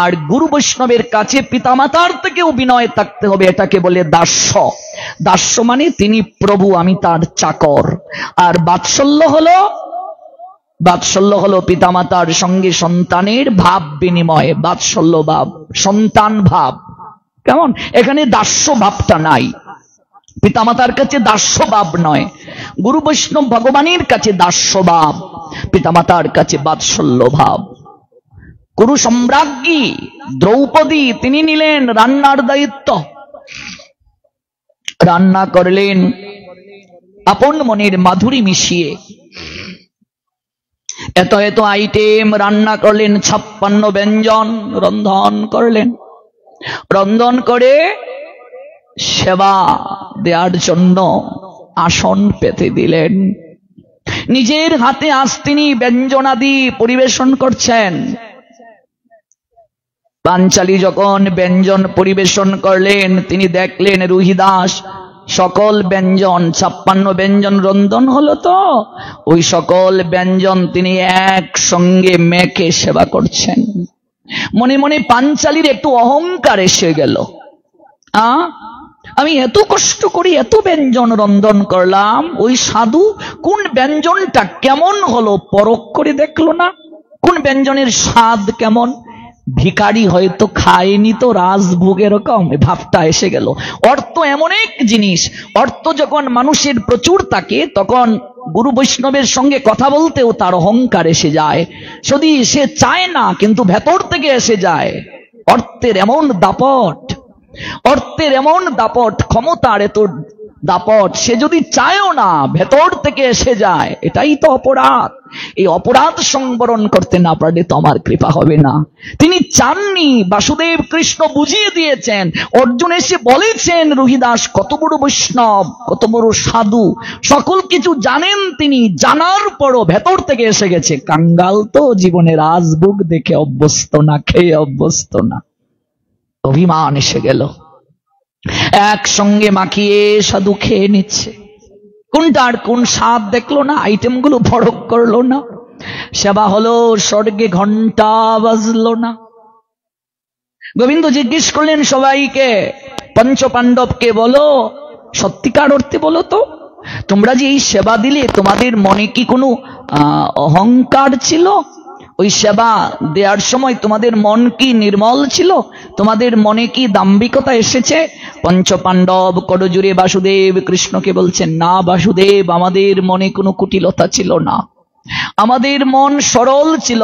আর গুরু বৈষ্ণবের কাছে পিতামাতার থেকেও বিনয় থাকতে হবে। এটাকে বলে দাস্য। দাস্য মানে তিনি প্রভু, আমি তার চাকর। আর বাৎসল্য হলো পিতামাতার সঙ্গে সন্তানের ভাব বিনিময়, বাৎসল্য ভাব, সন্তান ভাব। কেমন? এখানে দাস্য ভাবটা নাই। পিতামাতার কাছে দাস্য ভাব নয়, গুরু বৈষ্ণব ভগবানের কাছে দাস্য ভাব, পিতামাতার কাছে বাৎসল্য ভাব। কুরু সম্রাজ্ঞী দ্রৌপদী, তিনি নিলেন রান্নার দায়িত্ব। রান্না করলেন আপন মনের মাধুরী মিশিয়ে। এত এত আইটেম রান্না করলেন, 56 ব্যঞ্জন রন্ধন করলেন। রন্ধন করে সেবা দেওয়ার জন্য আসন পেতে দিলেন। নিজের হাতে আজ তিনি ব্যঞ্জনাদি পরিবেশন করছেন। পাঞ্চালী যখন ব্যঞ্জন পরিবেশন করলেন, তিনি দেখলেন রুহিদাস সকল ব্যঞ্জন, 56 ব্যঞ্জন রন্ধন হলো, তো ওই সকল ব্যঞ্জন তিনি একসঙ্গে মেখে সেবা করছেন। মনে মনে পাঞ্চালীর একটু অহংকার এসে গেল। আমি এত কষ্ট করি এত ব্যঞ্জন রন্ধন করলাম, ওই সাধু কোন ব্যঞ্জনটা কেমন হলো পরখ করে দেখলো না, কোন ব্যঞ্জনের স্বাদ কেমন। ভিখারি হয়তো খায়নি তো রাজভোগ, এরকম ভাবটা এসে গেল। অর্থ এমন এক জিনিস, অর্থ যখন মানুষের প্রচুর থাকে, তখন গুরু বৈষ্ণবের সঙ্গে কথা বলতেও তার অহংকার এসে যায়। যদি সে চায় না, কিন্তু ভেতর থেকে এসে যায়। অর্থের এমন দাপট, অর্থের এমন দাপট, ক্ষমতার এত দাপট, সে যদি চায়ও না, ভেতর থেকে এসে যায়, এটাই তো অপরাধ। এই অপরাধ সংবরণ করতে না পারলে তো আমার কৃপা হবে না। তিনি চাননি, বাসুদেব কৃষ্ণ বুঝিয়ে দিয়েছেন। অর্জুন এসে বলেছেন, রুহিদাস কত বড় বৈষ্ণব, কত বড় সাধু, সকল কিছু জানেন তিনি, জানার পরও ভেতর থেকে এসে গেছে। কাঙ্গাল তো জীবনে রাজভোগ দেখে অভ্যস্ত না, খেয়ে অভ্যস্ত না, অভিমান এসে গেল। একসঙ্গে মাখিয়ে সাধু খেয়ে নিচ্ছে, কোনটার কোন স্বাদ দেখলো না, আইটেমগুলো ফরক করলো না। সেবা হলো, স্বর্গে ঘন্টা বাজলো না। গোবিন্দ জিজ্ঞেস করলেন সবাইকে, পঞ্চপাণ্ডবকে বলো, সত্যিকার অর্থে বলো তো, তোমরা যে এই সেবা দিলে, তোমাদের মনে কি কোনো অহংকার ছিল? ওই সেবা দেওয়ার সময় তোমাদের মন কি নির্মল ছিল? তোমাদের মনে কি দাম্ভিকতা এসেছে? পঞ্চপাণ্ডব করজুড়ে বাসুদেব কৃষ্ণকে বলছেন, না বাসুদেব, আমাদের মনে কোনো কুটিলতা ছিল না, আমাদের মন সরল ছিল।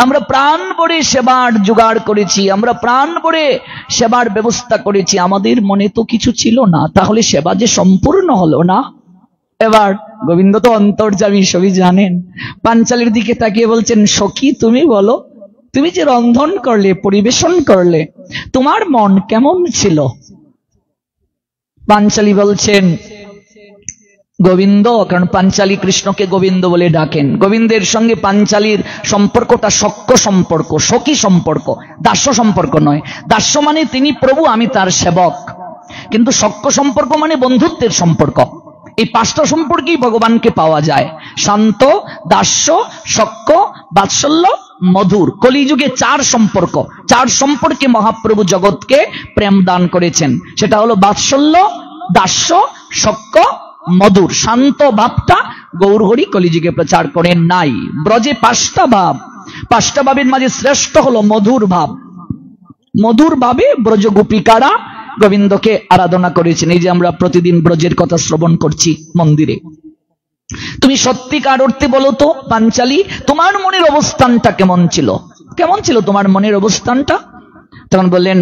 আমরা প্রাণ ভরে সেবার জোগাড় করেছি, আমরা প্রাণ ভরে সেবার ব্যবস্থা করেছি, আমাদের মনে তো কিছু ছিল না। তাহলে সেবা যে সম্পূর্ণ হলো না। এবার গোবিন্দ তো অন্তর্যামী, সবই জানেন। পাঞ্চালীর দিকে তাকিয়ে বলছেন, সখী তুমি বলো, তুমি যে রন্ধন করলে, পরিবেশন করলে, তোমার মন কেমন ছিল? পাঞ্চালী বলছেন, গোবিন্দ, কারণ পাঞ্চালী কৃষ্ণকে গোবিন্দ বলে ডাকেন, গোবিন্দের সঙ্গে পাঞ্চালীর সম্পর্কটা সখ্য সম্পর্ক, সখী সম্পর্ক, দাস্য সম্পর্ক নয়। দাস্য মানে তিনি প্রভু, আমি তার সেবক। কিন্তু সখ্য সম্পর্ক মানে বন্ধুত্বের সম্পর্ক। এই পাঁচটা সম্পর্কেই ভগবানকে পাওয়া যায়, শান্ত, দাস্য, সখ্য, বাৎসল্য, মধুর। কলিযুগে চার সম্পর্ক, চার সম্পর্কে মহাপ্রভু জগৎকে প্রেম দান করেছেন। সেটা হলো বাৎসল্য, দাস্য, সখ্য, মধুর। শান্ত ভাবটা গৌরহরি কলিযুগে প্রচার করেন নাই। ব্রজে পাঁচটা ভাব, পাঁচটা ভাবের মাঝে শ্রেষ্ঠ হলো মধুর ভাব। মধুর ভাবে ব্রজ গোপিকারা গোবিন্দকে আরাধনা করেছেন। এই যে আমরা প্রতিদিন ব্রজের কথা শ্রবণ করছি মন্দিরে। তুমি সত্যিকার অর্থে বলো তো পাঞ্চালী, তোমার মনের অবস্থানটা কেমন ছিল? কেমন ছিল তোমার মনের অবস্থানটা? তখন বললেন,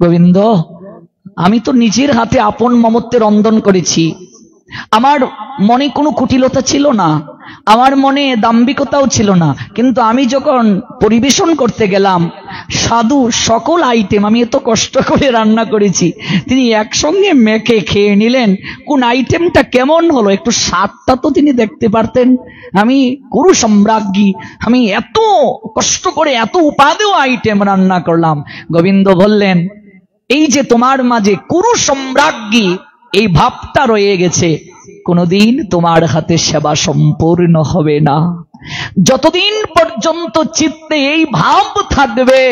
গোবিন্দ, আমি তো নিজের হাতে আপন মমত্বে রন্ধন করেছি, আমার মনে কোনো কুটিলতা ছিল না, আমার মনে দাম্ভিকতাও ছিল না। কিন্তু আমি যখন পরিবেশন করতে গেলাম, সাধু সকল আইটেম আমি এত কষ্ট করে রান্না করেছি, তিনি একসঙ্গে মেখে খেয়ে নিলেন। কোন আইটেমটা কেমন হলো একটু স্বাদটা তো তিনি দেখতে পারতেন। আমি কুরু সম্রাজ্ঞী, আমি এত কষ্ট করে এত উপাদেয় আইটেম রান্না করলাম। গোবিন্দ বললেন, এই যে তোমার মাঝে কুরু সম্রাজ্ঞী এই ভাবটা রয়ে গেছে, কোনদিন তোমার হাতে সেবা সম্পূর্ণ হবে না। যতদিন পর্যন্ত চিত্তে এই ভাব থাকবে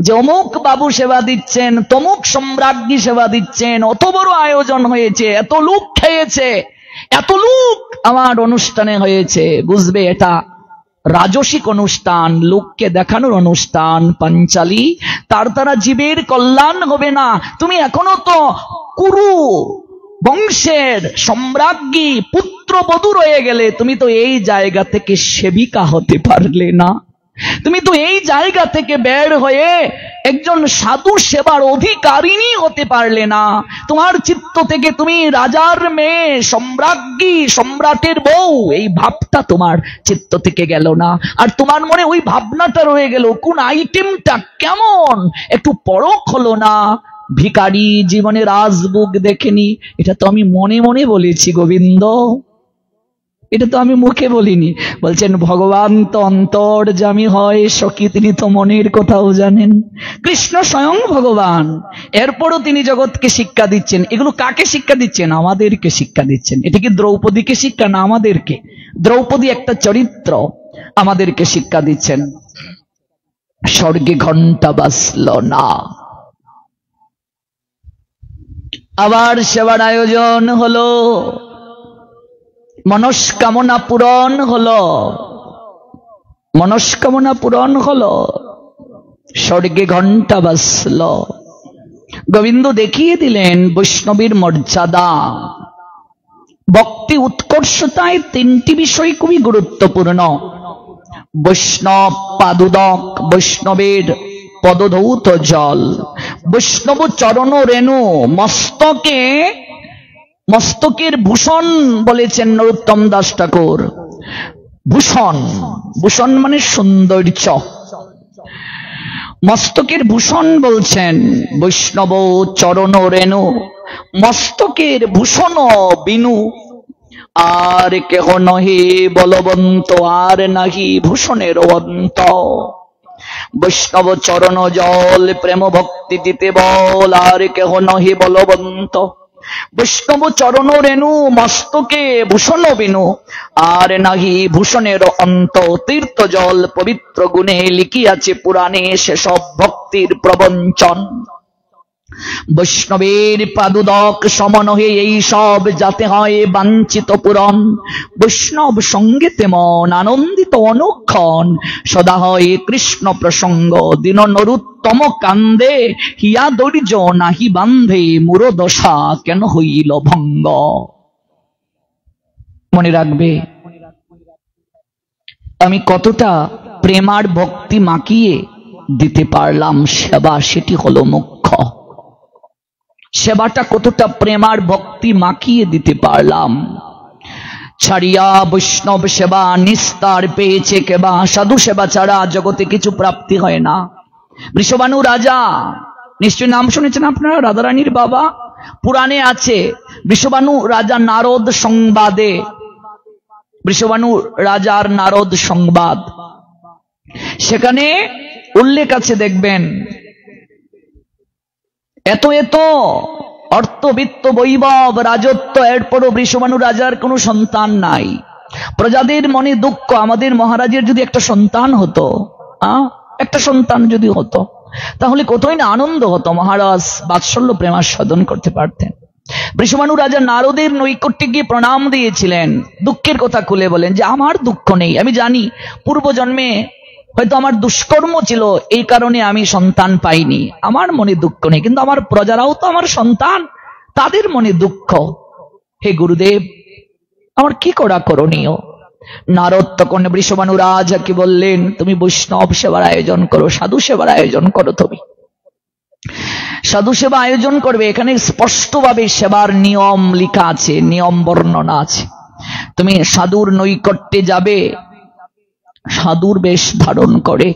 যে অমুক বাবু সেবা দিচ্ছেন, তমুক সম্রাজ্ঞী সেবা দিচ্ছেন, অত বড় আয়োজন হয়েছে, এত লোক খেয়েছে, এত লোক আমার অনুষ্ঠানে হয়েছে, বুঝবে এটা রাজসিক অনুষ্ঠান, লোককে দেখানোর অনুষ্ঠান। পাঞ্চালী, তার দ্বারা জীবের কল্যাণ হবে না। তুমি এখনো তো কুরু বংশের সম্রাজ্ঞী পুত্রবধূ রয়ে গেলে, তুমি তো এই জায়গা থেকে সেবিকা হতে পারলে না। তুমি তো এই জায়গা থেকে বের হয়ে একজন সাধু সেবার অধিকারিণী হতে পারলে না। তোমার চিত্ত থেকে তুমি রাজার মেয়ে, সম্রাজ্ঞী, সম্রাটের বউ, এই ভাবটা তোমার চিত্ত থেকে গেল না। আর তোমার মনে ওই ভাবনাটা রয়ে গেল, কোন আইটেমটা কেমন একটু পরখ হলো না। ভিখারি জীবনে রাজভোগ দেখেনি, এটা তো আমি মনে মনে বলেছি গোবিন্দ, এটা তো আমি মুখে বলিনি। বলছেন, ভগবান তো অন্তর্যামী হয় সখী, তিনি তো মনের কথাও জানেন। কৃষ্ণ স্বয়ং ভগবান, এরপরও তিনি জগৎকে শিক্ষা দিচ্ছেন। এগুলো কাকে শিক্ষা দিচ্ছেন? আমাদেরকে শিক্ষা দিচ্ছেন। এটা কি দ্রৌপদীকে শিক্ষা? না, আমাদেরকে। দ্রৌপদী একটা চরিত্র, আমাদেরকে শিক্ষা দিচ্ছেন। স্বর্গে ঘন্টা বাজল না, আবার সেবার আয়োজন হলো, মনস্কামনা পূরণ হলো, মনস্কামনা পূরণ হলো, স্বর্গে ঘন্টা বাজল। গোবিন্দ দেখিয়ে দিলেন বৈষ্ণবীর মর্যাদা। ভক্তি উৎকর্ষতায় তিনটি বিষয় খুবই গুরুত্বপূর্ণ। বৈষ্ণব পাদুদক, বৈষ্ণবের পদধৌত জল, বৈষ্ণব চরণ রেণু, মস্তকে মস্তকের ভূষণ বলেছেন নরোত্তম দাস ঠাকুর। ভূষণ, ভূষণ মানে সৌন্দর্য। মস্তকের ভূষণ বলছেন বৈষ্ণব চরণ রেণু, মস্তকের ভূষণ বিনু, আর কেহ নহি বলবন্ত, আর নাহি ভূষণের অন্ত। বৈষ্ণব চরণ জল প্রেম ভক্তি দিতে বল, আর কেহ নহি বলবন্ত। বৈষ্ণব চরণ রেণু, মস্তকে ভূষণ বিনু, আর নাহি ভূষণের অন্ত। তীর্থ জল পবিত্র গুণে লিখিয়াছে পুরাণে, সেসব ভক্তির প্রবঞ্চন। বৈষ্ণবের পাদুদক সমনহে এই সব যাতে হয় বাঞ্ছিত পূরণ। বৈষ্ণব সঙ্গীতে মন আনন্দিত অনুক্ষণ, সদা হয় কৃষ্ণ প্রসঙ্গ। দিন নরুত্তম কান্দে, হিয়া দৈর্য নাহি বান্ধে, মুরদশা কেন হইল ভঙ্গ। মনে রাখবে আমি কতটা প্রেমার ভক্তি মাখিয়ে দিতে পারলাম সেবা, সেটি হলো মুখ্য। সেবাটা কতটা প্রেমার ভক্তি মাখিয়ে দিতে পারলাম। ছাড়িয়া বৈষ্ণব সেবা নিস্তার পেয়েছে কেবা, সাধু সেবা ছাড়া জগতে কিছু প্রাপ্তি হয় না। বৃষভানু রাজা, নিশ্চয় নাম শুনেছেন আপনারা, রাধারানীর বাবা। পুরাণে আছে বৃষভানু রাজা নারদ সংবাদে, বৃষভানু রাজার নারদ সংবাদ, সেখানে উল্লেখ আছে দেখবেন। এত এত অর্থবিত্ত বৈভব রাজত্ব, এরপরও বৃষভানু রাজার কোনো সন্তান নাই। প্রজাদের মনে দুঃখ, আমাদের মহারাজের যদি একটা সন্তান হতো, একটা সন্তান যদি হতো তাহলে কতই না আনন্দ হতো, মহারাজ বাৎসল্য প্রেমাস্বাদন করতে পারতেন। বৃষভানু রাজা নারদের নৈকট্যে গিয়ে প্রণাম দিয়েছিলেন, দুঃখের কথা খুলে বলেন যে আমার দুঃখ নেই, আমি জানি পূর্বজন্মে হয়তো আমার দুষ্কর্ম ছিল, এই কারণে আমি সন্তান পাইনি, আমার মনে দুঃখ নেই, কিন্তু আমার প্রজারাও তো আমার সন্তান, তাদের মনে দুঃখ। হে গুরুদেব, আমার কি করা করণীয়? নারদ তখন বৃষভানু রাজাকে বললেন, তুমি বৈষ্ণব সেবার আয়োজন করো, সাধু সেবার আয়োজন করো। তুমি সাধু সেবা আয়োজন করবে, এখানে স্পষ্টভাবে সেবার নিয়ম লেখা আছে, নিয়ম বর্ণনা আছে। তুমি সাধুর নৈকট্যে যাবে, সাধুর বেশ ধারণ করে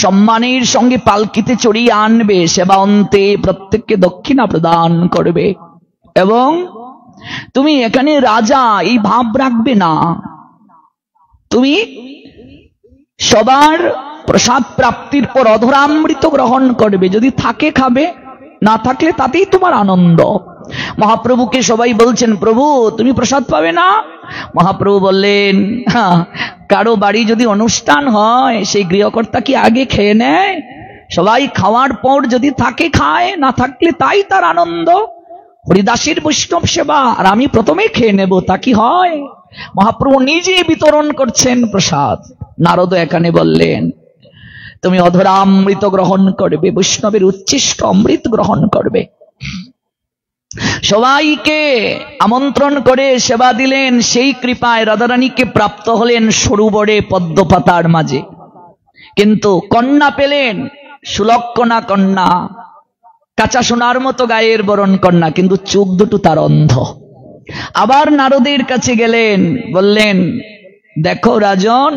সম্মানের সঙ্গে পালকিতে চড়িয়ে আনবে, সেবা অন্তে প্রত্যেককে দক্ষিণা প্রদান করবে। এবং তুমি এখানে রাজা এই ভাব রাখবে না, তুমি সবার প্রসাদ প্রাপ্তির পর অধরামৃত গ্রহণ করবে, যদি থাকে খাবে, না থাকলে তাতেই তোমার আনন্দ। মহাপ্রভুকে সবাই বলছেন, প্রভু তুমি প্রসাদ পাবে না? মহাপ্রভু বললেন, কারো বাড়ি যদি অনুষ্ঠান হয় সেই গৃহকর্তা কি আগে খেয়ে নেয়? সবাই খাওয়ার পর যদি থাকে খায়, না থাকলে তাই তার আনন্দ। হরিদাসের বৈষ্ণব সেবা, আর আমি প্রথমে খেয়ে নেব, তা কি হয়? মহাপ্রভু নিজে বিতরণ করছেন প্রসাদ। নারদ এখানে বললেন, তুমি অধরামৃত গ্রহণ করবে, বৈষ্ণবের উচ্ছিষ্ট অমৃত গ্রহণ করবে। সবাইকে আমন্ত্রণ করে সেবা দিলেন, সেই কৃপায় রাধারানীকে প্রাপ্ত হলেন সরোবরে পদ্মপাতার মাঝে। কিন্তু কন্যা পেলেন, সুলক্ষণা কন্যা, কাঁচা সোনার মতো গায়ের বরণ কন্যা, কিন্তু চোখ দুটো তার অন্ধ। আবার নারদের কাছে গেলেন, বললেন, দেখো রাজন,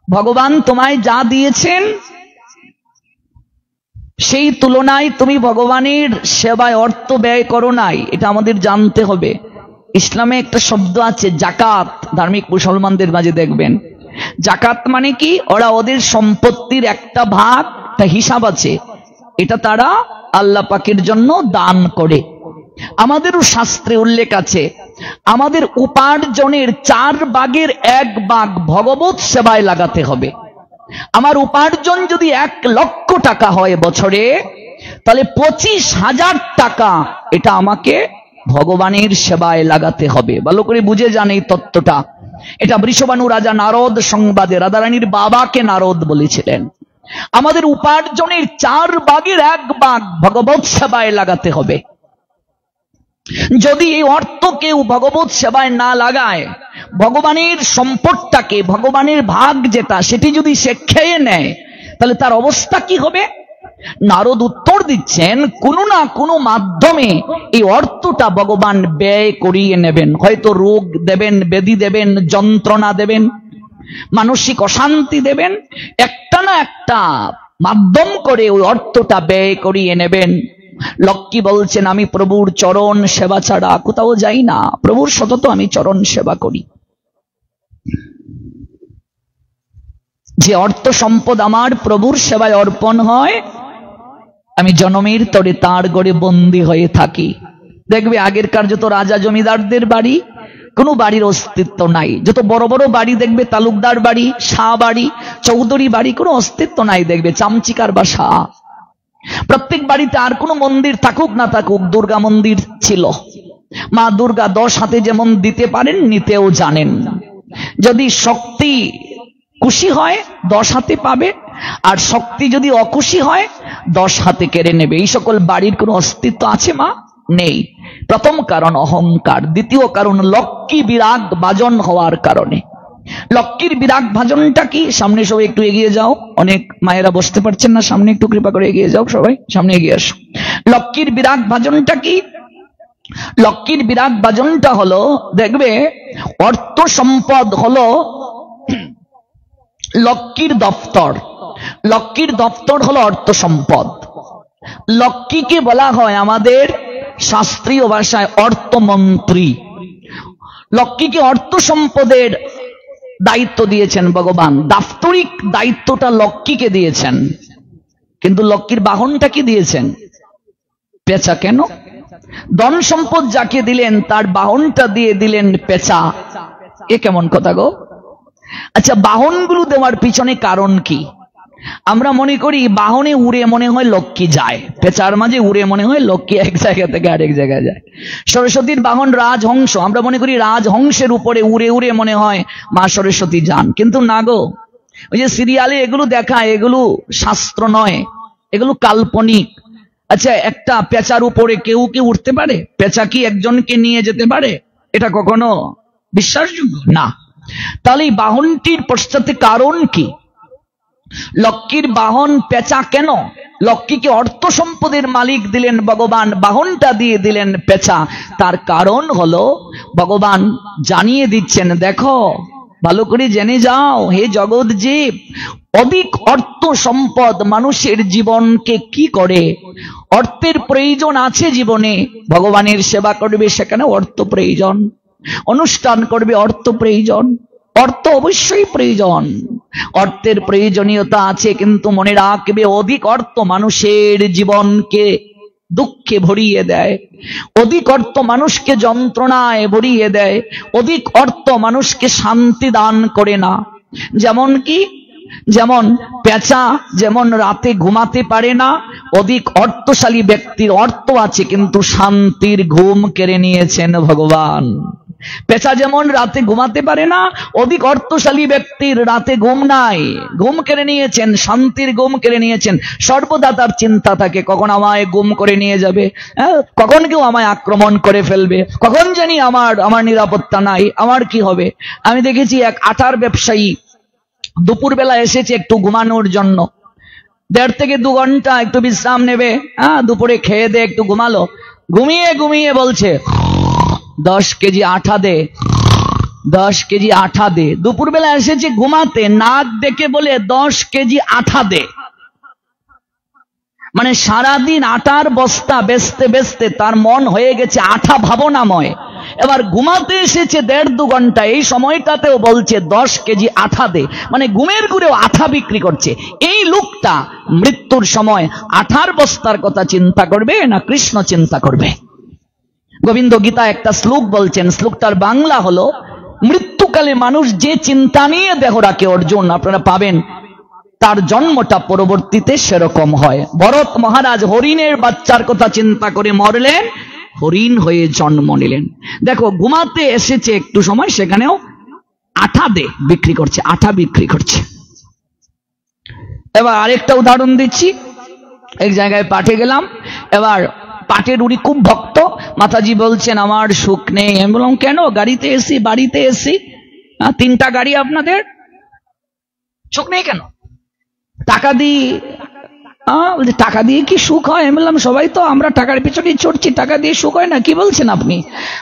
ভগবান তোমায় যা দিয়েছেন সেই তুলনায় তুমি ভগবানের সেবায় অর্থ ব্যয় করো নাই, এটা আমাদের জানতে হবে। ইসলামে একটা শব্দ আছে জাকাত, ধার্মিক মুসলমানদের মাঝে দেখবেন জাকাত মানে কি, ওরা ওদের সম্পত্তির একটা ভাগ, একটা হিসাব আছে, এটা তারা আল্লাহ পাকের জন্য দান করে। আমাদেরও শাস্ত্রে উল্লেখ আছে, আমাদের উপার্জনের 4 ভাগের 1 ভাগ ভগবত সেবায় লাগাতে হবে। আমার উপার্জন যদি 1 লক্ষ টাকা হয় বছরে, তাহলে 25,000 টাকা এটা আমাকে ভগবানের সেবায় লাগাতে হবে। ভালো করে বুঝে যান এই তত্ত্বটা। এটা বৃষভানু রাজা নারদ সংবাদে রাধারানীর বাবাকে নারদ বলেছিলেন, আমাদের উপার্জনের 4 ভাগের 1 ভাগ ভগবত সেবায় লাগাতে হবে। যদি এই অর্থ কেউ ভগবত সেবায় না লাগায়, ভগবানের সম্পদটাকে, ভগবানের ভাগ যেটা, সেটি যদি সে খেয়ে নেয়, তাহলে তার অবস্থা কি হবে? নারদ উত্তর দিচ্ছেন, কোনো না কোনো মাধ্যমে এই অর্থটা ভগবান ব্যয় করিয়ে নেবেন। হয়তো রোগ দেবেন, ব্যাধি দেবেন, যন্ত্রণা দেবেন, মানসিক অশান্তি দেবেন, একটা না একটা মাধ্যম করে ওই অর্থটা ব্যয় করিয়ে নেবেন। লক্ষ্মী বলছেন, আমি প্রভুর চরণ সেবা ছাড়া কোথাও যাই না, প্রভুর সতত আমি চরণ সেবা করি। যে অর্থ সম্পদ আমার প্রভুর সেবায় অর্পণ হয়, আমি জনমের তরে তার গড়ে বন্দী হয়ে থাকি। দেখবে আগেরকার যত রাজা জমিদারদের বাড়ি, কোনো বাড়ির অস্তিত্ব নাই। যত বড় বড় বাড়ি দেখবে, তালুকদার বাড়ি, শাহ বাড়ি, চৌধুরী বাড়ি, কোনো অস্তিত্ব নাই। দেখবে চামচিকার বাসা। প্রত্যেক বাড়িতে আর কোনো মন্দির থাকুক না থাকুক, দুর্গা মন্দির ছিল। মা দুর্গা 10 হাতে যেমন দিতে পারেন, নিতেও জানেন। যদি শক্তি খুশি হয় 10 হাতে পাবে, আর শক্তি যদি অখুশি হয় 10 হাতে কেড়ে নেবে। এই সকল বাড়ির কোনো অস্তিত্ব আছে মা? নেই। প্রথম কারণ অহংকার, দ্বিতীয় কারণ লক্ষ্মী বিরাগ ভাজন হওয়ার কারণে। লক্ষ্মীর বিরাগ ভাজনটা কি? সামনে সবাই একটু এগিয়ে যাও, অনেক মায়েরা বসতে পারছেন না, সামনে একটু কৃপা করে এগিয়ে যাও, সবাই সামনে এগিয়ে আসো। লক্ষ্মীর বিরাগ ভাজনটা কি? লক্ষ্মীর বিরাগ ভাজনটা হলো, দেখবে অর্থ সম্পদ হলো লক্ষ্মীর দপ্তর। লক্ষ্মীর দপ্তর হলো অর্থ সম্পদ। লক্ষ্মীকে বলা হয় আমাদের শাস্ত্রীয় ভাষায় অর্থমন্ত্রী। লক্ষ্মীকে অর্থ সম্পদের দায়িত্ব দিয়েছেন ভগবান, দাপ্তরিক দায়িত্বটা লক্ষ্মীকে দিয়েছেন। কিন্তু লক্ষ্মীর বাহনটা কি দিয়েছেন? পেঁচা। কেন? ধন সম্পদ যাকে দিলেন তার বাহনটা দিয়ে দিলেন পেঁচা। এ কেমন কথা গো? আচ্ছা, বাহনগুলো দেওয়ার পিছনে কারণ কি? আমরা মনে করি বাহনে উড়ে মনে হয় লক্ষ্মী যায়, পেঁচার মাঝে উড়ে মনে হয় লক্ষ্মী এক জায়গা থেকে আরেক জায়গায় যায়। সরস্বতীর বাহন রাজহংস, আমরা মনে করি রাজহংসের উপরে উড়ে উড়ে মনে হয় মা সরস্বতী যান। কিন্তু না গো, ওই যে সিরিয়ালে এগুলো দেখায়, এগুলো শাস্ত্র নয়, এগুলো কাল্পনিক। আচ্ছা, একটা পেঁচার উপরে কেউ কি উঠতে পারে? পেঁচা কি একজনকে নিয়ে যেতে পারে? এটা কখনো বিশ্বাসযোগ্য না। তাহলে এই বাহনটির পশ্চাতে কারণ কি? লক্ষ্মীর বাহন পেঁচা কেন? লক্ষ্মীকে অর্থ সম্পদের মালিক দিলেন ভগবান, বাহনটা দিয়ে দিলেন পেঁচা। তার কারণ হলো ভগবান জানিয়ে দিচ্ছেন, দেখো ভালো করে জেনে যাও হে জগৎ জীব, অধিক অর্থ সম্পদ মানুষের জীবনকে কি করে? অর্থের প্রয়োজন আছে জীবনে, ভগবানের সেবা করবে সেখানে অর্থ প্রয়োজন, অনুষ্ঠান করবে অর্থ প্রয়োজন, অর্থ অবশ্যই প্রয়োজন। অর্থের প্রয়োজনীয়তা আছে, কিন্তু মনে রাখবে অধিক অর্থ মানুষের জীবনকে দুঃখে ভরিয়ে দেয়, অধিক অর্থ মানুষকে যন্ত্রণায় ভরিয়ে দেয়, অধিক অর্থ মানুষকে শান্তি দান করে না। যেমন কি? যেমন পেঁচা যেমন রাতে ঘুমাতে পারে না, অধিক অর্থশালী ব্যক্তির অর্থ আছে কিন্তু শান্তির ঘুম কেড়ে নিয়েছেন ভগবান। পেঁচা যেমন রাতে ঘুমাতে পারে না, অধিক অর্থশালী ব্যক্তির রাতে ঘুম নাই, ঘুম কেড়ে নিয়েছেন, শান্তির ঘুম কেড়ে নিয়েছেন। সর্বদা তার চিন্তা থাকে কখন আমায় গুম করে নিয়ে যাবে, কখন কেউ আমায় আক্রমণ করে ফেলবে, কখন জানি আমার নিরাপত্তা নাই, আমার কি হবে। আমি দেখেছি এক আটার ব্যবসায়ী দুপুর বেলা এসেছে একটু ঘুমানোর জন্য, 1.5 থেকে 2 ঘন্টা একটু বিশ্রাম নেবে, দুপুরে খেয়ে দে একটু ঘুমালো, ঘুমিয়ে ঘুমিয়ে বলছে 10 কেজি আঠা দে, 10 কেজি আঠা দে। দুপুরবেলা এসেছে ঘুমাতে, নাক দেখে বলে 10 কেজি আঠা দে। মানে সারাদিন আটার বস্তা বেচতে বেচতে তার মন হয়ে গেছে আঠা ভাবনাময়। এবার ঘুমাতে এসেছে 1.5-2 ঘন্টা, এই সময়টাতেও বলছে 10 কেজি আঠা দে। মানে ঘুমের ঘুরেও আঠা বিক্রি করছে। এই লোকটা মৃত্যুর সময় আঠার বস্তার কথা চিন্তা করবে না কৃষ্ণ চিন্তা করবে? গোবিন্দ গীতা একটা শ্লোক বলছেন, শ্লোকটার বাংলা হলো, মৃত্যুকালে মানুষ যে চিন্তা নিয়ে দেহ রাখে অর্জুন, আপনারা পাবেন, তার জন্মটা পরবর্তীতে সেরকম হয়। ভরত মহারাজ হরিণের বাচ্চার কথা চিন্তা করে মরলেন, হরিণ হয়ে জন্ম নিলেন। দেখো ঘুমাতে এসেছে একটু সময়, সেখানেও আঠা দে বিক্রি করছে, আঠা বিক্রি করছে। এবার আরেকটা উদাহরণ দিচ্ছি, এক জায়গায় পাঠে গেলাম, এবার পাটের উড়ি খুব ভক্ত, মাতাজি বলছেন আমার সুখ নেই। আমি বললাম কেন? গাড়িতে এসি, বাড়িতে এসি, 3টা গাড়ি, আপনাদের সুখ নেই কেন? টাকা দিই বলছে টাকা দিয়ে কি সুখ হয়? আমি বললাম সবাই তো আমরা টাকার পিছনেই ছুটছি, টাকা দিয়ে সুখ হয় না, কি বলছেন আপনি?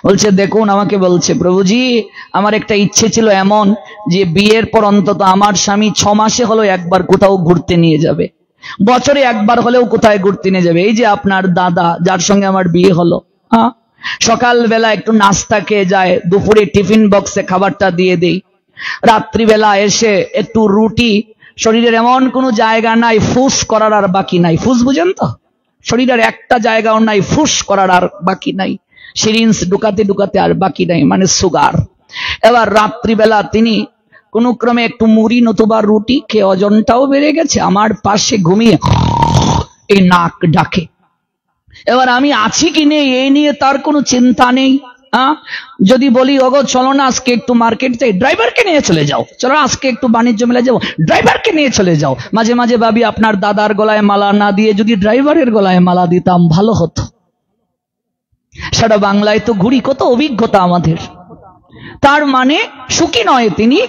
বলছে দেখুন, আমাকে বলছে প্রভুজি আমার একটা ইচ্ছে ছিল এমন যে বিয়ের পর অন্তত আমার স্বামী 6 মাসে হলো একবার কোথাও ঘুরতে নিয়ে যাবে, বছরে একবার হলেও কোথায় ঘুরতে নিয়ে যাবে। এই যে আপনার দাদা যার সঙ্গে আমার বিয়ে হলো, সকালবেলা একটু নাস্তা খেয়ে যায়, দুপুরে টিফিন বক্সে খাবারটা দিয়ে দেই, রাত্রিবেলা এসে একটু রুটি, শরীরের এমন কোনো জায়গা নাই ফুস করার আর বাকি নাই। ফুস বুঝেন তো? শরীরের একটা জায়গাও নাই ফুস করার আর বাকি নাই, সিরিঞ্জ ঢুকাতে ঢুকাতে আর বাকি নাই, মানে সুগার। এবার রাত্রিবেলা তিনি কোন ক্রমে একটু মুড়ি নতুবা রুটি খেয়ে ওজনটাও বেড়ে গেছে, আমার পাশে ঘুমিয়ে এই নাক ডাকে। এবার আমি আছি কি নেই এই নিয়ে তার কোনো চিন্তা নেই। যদি বলি ওগো চলো না আজকে একটু মার্কেট যাই, ড্রাইভারকে নিয়ে চলে যাও, চলো আজকে একটু বাণিজ্য মেলায় যাবো, ড্রাইভারকে নিয়ে চলে যাও। মাঝে মাঝে ভাবি আপনার দাদার গলায় মালা না দিয়ে যদি ড্রাইভারের গলায় মালা দিতাম ভালো হতো। সারা বাংলায় তো ঘুরি, কত অভিজ্ঞতা আমাদের। তার মানে সুখী নয় তিনি।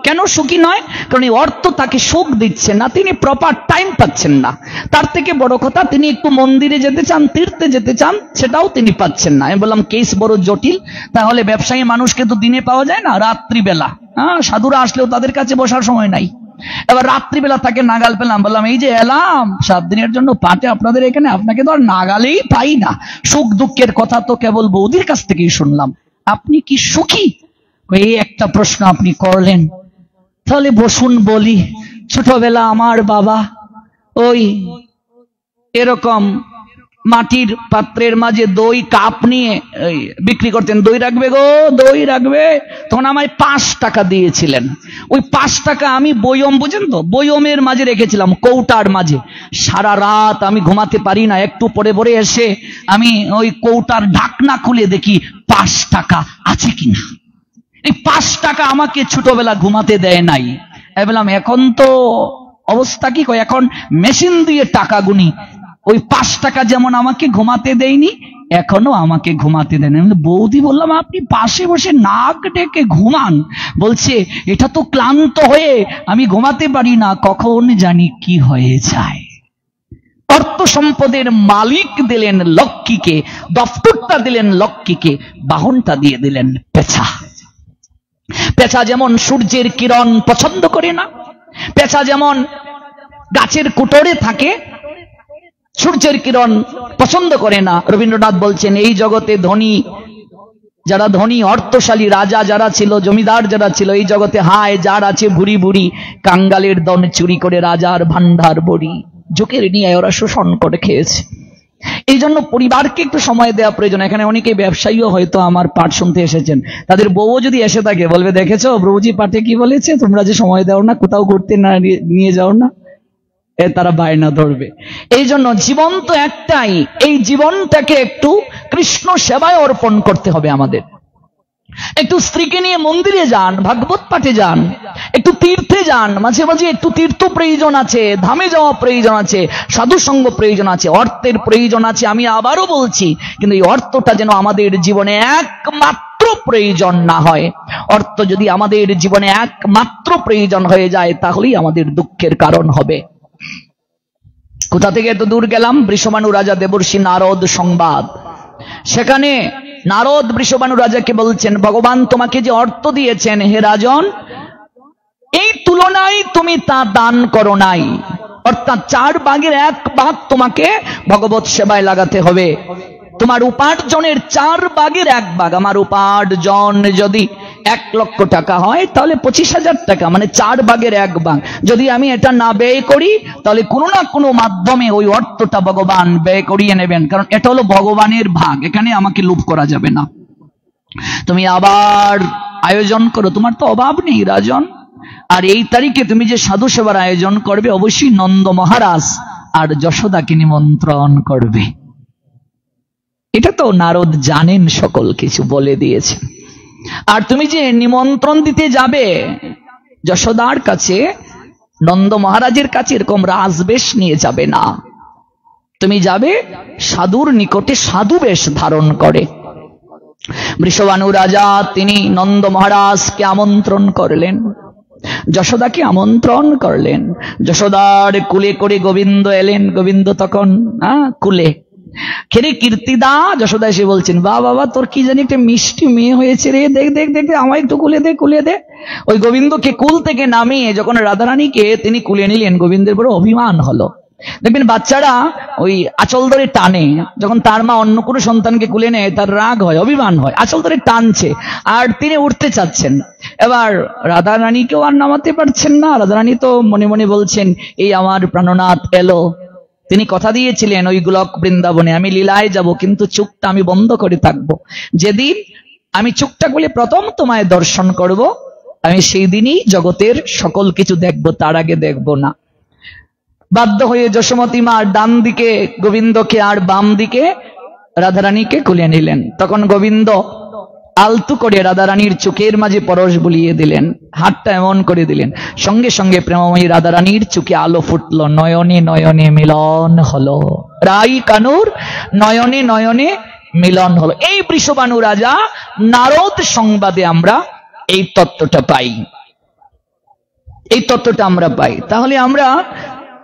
কেন সুখী নয়? কারণ এই অর্থ তাকে সুখ দিচ্ছে না, তিনি প্রপার টাইম পাচ্ছেন না। তার থেকে বড় কথা, তিনি একটু মন্দিরে যেতে চান, তীর্থে যেতে চান, সেটাও তিনি পাচ্ছেন না। আমি বললাম কেস বড় জটিল। তাহলে ব্যবসায়ী মানুষকে তো দিনে পাওয়া যায় না, রাত্রিবেলা। সাধুরা আসলেও তাদের কাছে বসার সময় নাই। এবার রাত্রিবেলা তাকে নাগাল পেলাম, বললাম এই যে এলাম 7 দিনের জন্য পাটে আপনাদের এখানে, আপনাকে তো আর নাগালেই পাই না। সুখ দুঃখের কথা তো কেবল বৌদির কাছ থেকেই শুনলাম, আপনি কি সুখী? এই একটা প্রশ্ন আপনি করলেন, তাহলে বসুন বলি। ছোটবেলা আমার বাবা ওই এরকম মাটির পাত্রের মাঝে দই কাপ নিয়ে বিক্রি করতেন, দই রাখবে গো দই রাখবে, তখন আমায় 5 টাকা দিয়েছিলেন। ওই 5 টাকা আমি বয়ম, বুঝেন তো, বয়মের মাঝে রেখেছিলাম, কৌটার মাঝে। সারা রাত আমি ঘুমাতে পারি না, একটু পরে পরে এসে আমি ওই কৌটার ঢাকনা খুলে দেখি 5 টাকা আছে কিনা। এই 5 টাকা আমাকে ছোটবেলা ঘুমাতে দেয় নাই। আমি বললাম এখন তো অবস্থা কি, এখন মেশিন দিয়ে টাকা গুনি। ওই 5 টাকা যেমন আমাকে ঘুমাতে দেয়নি, এখনো আমাকে ঘুমাতে দেয়নি। বৌদি বললাম আপনি পাশে বসে নাক ডেকে ঘুমান। বলছে এটা তো ক্লান্ত হয়ে আমি ঘুমাতে পারি না, কখন জানি কি হয়ে যায়। অর্থ সম্পদের মালিক দিলেন লক্ষ্মীকে, দফতরটা দিলেন লক্ষ্মীকে, বাহনটা দিয়ে দিলেন পেঁচা। পেঁচা যেমন সূর্যের কিরণ পছন্দ করে না, পেঁচা যেমন গাছের কুটোরে থাকে, সূর্যের কিরণ পছন্দ করে না। রবীন্দ্রনাথ বলছেন এই জগতে ধনী যারা, ধনী অর্থশালী রাজা যারা ছিল, জমিদার যারা ছিল, এই জগতে হায় যার আছে ভুরি ভুরি, কাঙ্গালের দন চুরি করে রাজার ভান্ডার বড়ি। ঝুঁকের নিয়ে ওরা শোষণ করে খেয়েছে। এই জন্য পরিবারকে একটু সময় দেওয়া প্রয়োজন। এখানে অনেকে ব্যবসায়ীও হয়তো আমার পাঠ শুনতে এসেছেন, তাদের বউ যদি এসে থাকে বলবে দেখেছো প্রভুজি পাঠে কি বলেছে, তোমরা যে সময় দাও না, কোথাও ঘুরতে না নিয়ে যাও না, তারা বায়না ধরবে। এই জন্য জীবন তো একটাই, এই জীবনটাকে একটু কৃষ্ণ সেবায় অর্পণ করতে হবে আমাদের। একটু স্ত্রীকে নিয়ে মন্দিরে যান, ভাগবত পাঠে যান, একটু তীর্থে যান, মাঝে মাঝে একটু তীর্থ প্রয়োজন আছে, ধামে যাওয়া প্রয়োজন আছে, সাধু সঙ্গ প্রয়োজন আছে, অর্থের প্রয়োজন আছে। আমি আবারও বলছি, কিন্তু এই অর্থটা যেন আমাদের জীবনে একমাত্র প্রয়োজন না হয়। অর্থ যদি আমাদের জীবনে একমাত্র প্রয়োজন হয়ে যায়, তাহলেই আমাদের দুঃখের কারণ হবে। কোথা থেকে এত দূর গেলাম? বৃষভানু রাজা দেবর্ষি নারদ সংবাদ। সেখানে নারদ বৃষভানু রাজাকে বলছেন, ভগবান তোমাকে যে অর্থ দিয়েছেন হে রাজন, এই তুলনায় তুমি তা দান করো নাই। অর্থাৎ 4 ভাগের 1 ভাগ তোমাকে ভগবত সেবায় লাগাতে হবে। তোমার উপার্জনের 4 ভাগের 1 ভাগ। আমার উপার্জন যদি 1 লক্ষ টাকা হয় তাহলে 25,000 টাকা, মানে 4 ভাগের 1 ভাগ। যদি আমি এটা না ব্যয় করি তাহলে কোনো না কোনো মাধ্যমে ওই অর্থটা ভগবান ব্যয় করিয়ে নেবেন, কারণ এটা হলো ভগবানের ভাগ, এখানে আমাকে লোভ করা যাবে না। তুমি আবার আয়োজন করো, তোমার তো অভাব নেই রাজন। আর এই তারিখে তুমি যে সাধু সেবার আয়োজন করবে, অবশ্যই নন্দ মহারাজ আর যশোদাকে নিমন্ত্রণ করবে। এটা তো নারদ জানেন, সকল কিছু বলে দিয়েছে। আর তুমি যে নিমন্ত্রণ দিতে যাবে যশোদার কাছে, নন্দ মহারাজের কাছে এরকম রাজবেশ নিয়ে যাবে না, তুমি যাবে সাধুর নিকটে সাধু বেশ ধারণ করে। বৃষভানু রাজা তিনি নন্দ মহারাজকে আমন্ত্রণ করলেন। যশোদাকে আমন্ত্রণ করলেন। যশোদার কুলে করে গোবিন্দ এলেন। গোবিন্দ তখন কুলে। খেরে কীর্তিদা, যশোদা এসে বলছেন, বাবা তোর কি জানি একটা মিষ্টি মেয়ে হয়েছে রে, দেখ দেখ দেখ, আমায় একটু কুলে দে কুলে দে। ওই গোবিন্দকে কুল থেকে নামিয়ে যখন রাধারানীকে তিনি কুলে নিলেন, গোবিন্দের বড় অভিমান হলো। দেখবেন বাচ্চারা ওই আঁচল ধরে টানে, যখন তার মা অন্য কোনো সন্তানকে কুলে নেয় তার রাগ হয়, অভিমান হয়, আঁচল ধরে টানছে, আর তিনি উঠতে চাচ্ছেন। এবার রাধারানীকেও আর নামাতে পারছেন না। রাধারানী তো মনে মনে বলছেন, এই আমার প্রাণনাথ এলো, তিনি কথা দিয়েছিলেন ওই গোলক বৃন্দাবনে আমি লীলায় যাব, কিন্তু চোখটা আমি বন্ধ করে থাকবো। যেদিন আমি চোখটা খুলে প্রথম তোমায় দর্শন করব, আমি সেই দিনই জগতের সকল কিছু দেখব, তার আগে দেখব না। বাধ্য হয়ে যশোমতী মা ডান দিকে গোবিন্দকে আর বাম দিকে রাধারানীকে কুলে নিলেন। তখন গোবিন্দ আলতু করে রাধারানীর চোখের মাঝে পরশ বুলিয়ে দিলেন, হাতটা এমন করে দিলেন, সঙ্গে সঙ্গে প্রেমময়ী রাধারানীর চোখে আলো ফুটল, নয়নে নয়নে মিলন হলো। রাই কানুর নয়নে নয়নে মিলন হলো। এই বৃষবাণু রাজা নারদ সংবাদে আমরা এই তত্ত্বটা পাই, এই তত্ত্বটা আমরা পাই। তাহলে আমরা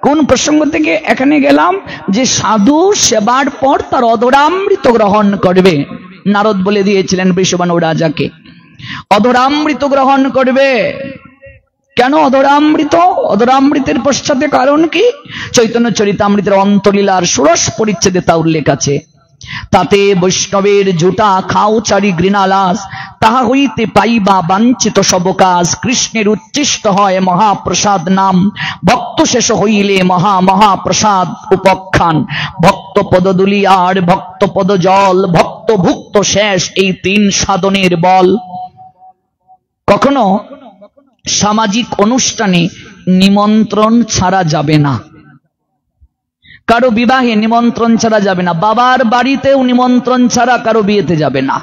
কোন প্রসঙ্গ থেকে এখানে গেলাম? যে সাধু সেবার পর তার অধরামৃত গ্রহণ করবে। নারদ বলে দিয়েছিলেন বৃষবাণু রাজাকে, অধরামৃত গ্রহণ করবে। কেন অধরামৃত? অধরামৃতের পশ্চাতে কারণ কি? চৈতন্য চরিতামৃতের অন্তলীলার ষোড়শ পরিচ্ছেদে তা উল্লেখ আছে। তাতে বৈষ্ণবের জুটা খাও চারি ঘৃণালাস, তাহা হইতে পাইবা বাঞ্ছিত সব কাজ। কৃষ্ণের উচ্ছিষ্ট হয় মহাপ্রসাদ নাম, ভক্ত শেষ হইলে মহা মহাপ্রসাদ উপখ্যান। ভক্ত পদদুলি আর ভক্ত পদ জল, ভক্ত ভুক্ত শেষ, এই তিন সাধনের বল। কখনো সামাজিক অনুষ্ঠানে নিমন্ত্রণ ছাড়া যাবে না, কারো বিবাহে নিমন্ত্রণ ছাড়া যাবে না, বাবার বাড়িতেও নিমন্ত্রণ ছাড়া কারো বিয়েতে যাবে না।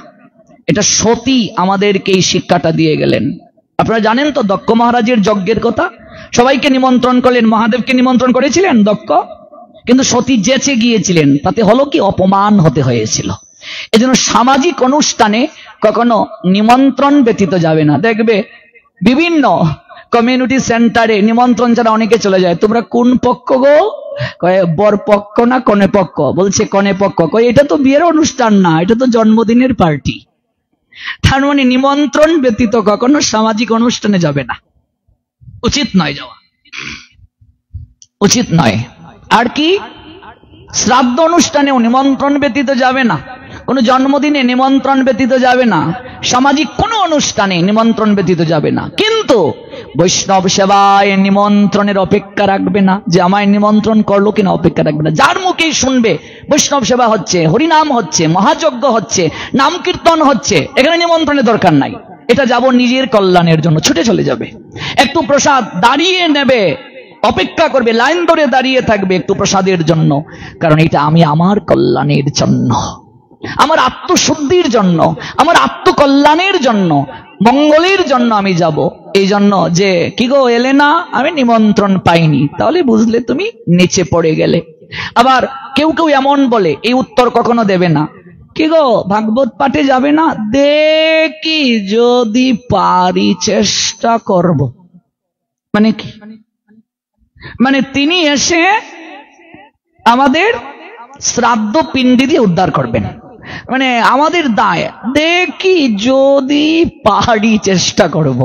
এটা সতী আমাদেরকে এই শিক্ষাটা দিয়ে গেলেন। আপনারা জানেন তো দক্ষ মহারাজের যজ্ঞের কথা, সবাইকে নিমন্ত্রণ করলেন, মহাদেবকে নিমন্ত্রণ করেছিলেন দক্ষ, কিন্তু সতী যেচে গিয়েছিলেন, তাতে হলো কি অপমান হতে হয়েছিল। এজন্য সামাজিক অনুষ্ঠানে কখনো নিমন্ত্রণ ব্যতীত যাবে না। দেখবে বিভিন্ন কমিউনিটি সেন্টারে নিমন্ত্রণ ছাড়া অনেকে চলে যায়। তোমরা কোন পক্ষ গো? কয় বর পক্ষ না কনে পক্ষ? বলছে কনে পক্ষ। কয় এটা তো বিয়ের অনুষ্ঠান না, এটা তো জন্মদিনের পার্টি। তার মানে নিমন্ত্রণ ব্যতীত কখনো সামাজিক অনুষ্ঠানে যাবে না, উচিত নয়, যাওয়া উচিত নয়। আর কি? শ্রাদ্ধ অনুষ্ঠানেও নিমন্ত্রণ ব্যতীত যাবে না, কোনো জন্মদিনে নিমন্ত্রণ ব্যতীত যাবে না, সামাজিক কোনো অনুষ্ঠানে নিমন্ত্রণ ব্যতীত যাবে না। কিন্তু বৈষ্ণব সেবায় নিমন্ত্রণের অপেক্ষা রাখবে না, যে আমায় নিমন্ত্রণ করলো কিনা অপেক্ষা রাখবে না। যার মুখেই শুনবে বৈষ্ণব সেবা হচ্ছে, হরিনাম হচ্ছে, মহাযজ্ঞ হচ্ছে, নাম কীর্তন হচ্ছে, এখানে নিমন্ত্রণের দরকার নাই। এটা যাব নিজের কল্যাণের জন্য, ছুটে চলে যাবে। একটু প্রসাদ দাঁড়িয়ে নেবে, অপেক্ষা করবে, লাইন ধরে দাঁড়িয়ে থাকবে একটু প্রসাদের জন্য, কারণ এটা আমি আমার কল্যাণের জন্য, আমার আত্মশুদ্ধির জন্য, আমার আত্মকল্যাণের জন্য, মঙ্গলের জন্য আমি যাব। এই জন্য যে কি গো এলে না, আমি নিমন্ত্রণ পাইনি, তাহলে বুঝলে তুমি নিচে পড়ে গেলে। আবার কেউ কেউ এমন বলে, এই উত্তর কখনো দেবে না, কি গো ভাগবত পাঠে যাবে না? দেখি যদি পারি চেষ্টা করব। মানে কি? মানে তিনি এসে আমাদের শ্রাদ্ধ পিণ্ডি দিয়ে উদ্ধার করবেন, মানে আমাদের দায়, দেখি যদি পারি চেষ্টা করব।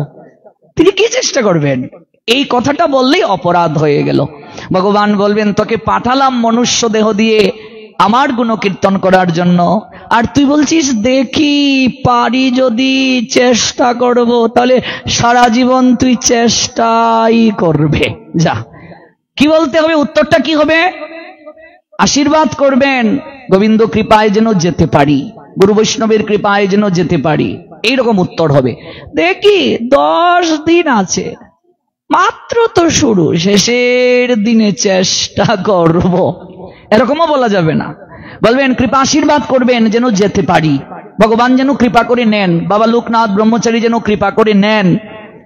তিনি কি চেষ্টা করবেন? এই কথাটা বললেই অপরাধ হয়ে গেল। ভগবান বলবেন, তোকে পাঠালাম মনুষ্য দেহ দিয়ে আমার গুণকীর্তন করার জন্য, আর তুই বলছিস দেখি পারি যদি চেষ্টা করব, তাহলে সারা জীবন তুই চেষ্টাই করবে। যা, কি বলতে হবে? উত্তরটা কি হবে? আশীর্বাদ করবেন, গোবিন্দ কৃপায় যেন যেতে পারি, গুরু বৈষ্ণবের কৃপায় যেন যেতে পারি, এইরকম উত্তর হবে। দেখি 10 দিন আছে, মাত্র তো শুরু, শেষের দিনে চেষ্টা করব, এরকমও বলা যাবে না। বলবেন কৃপা আশীর্বাদ করবেন যেন যেতে পারি, ভগবান যেন কৃপা করে নেন, বাবা লোকনাথ ব্রহ্মচারী যেন কৃপা করে নেন।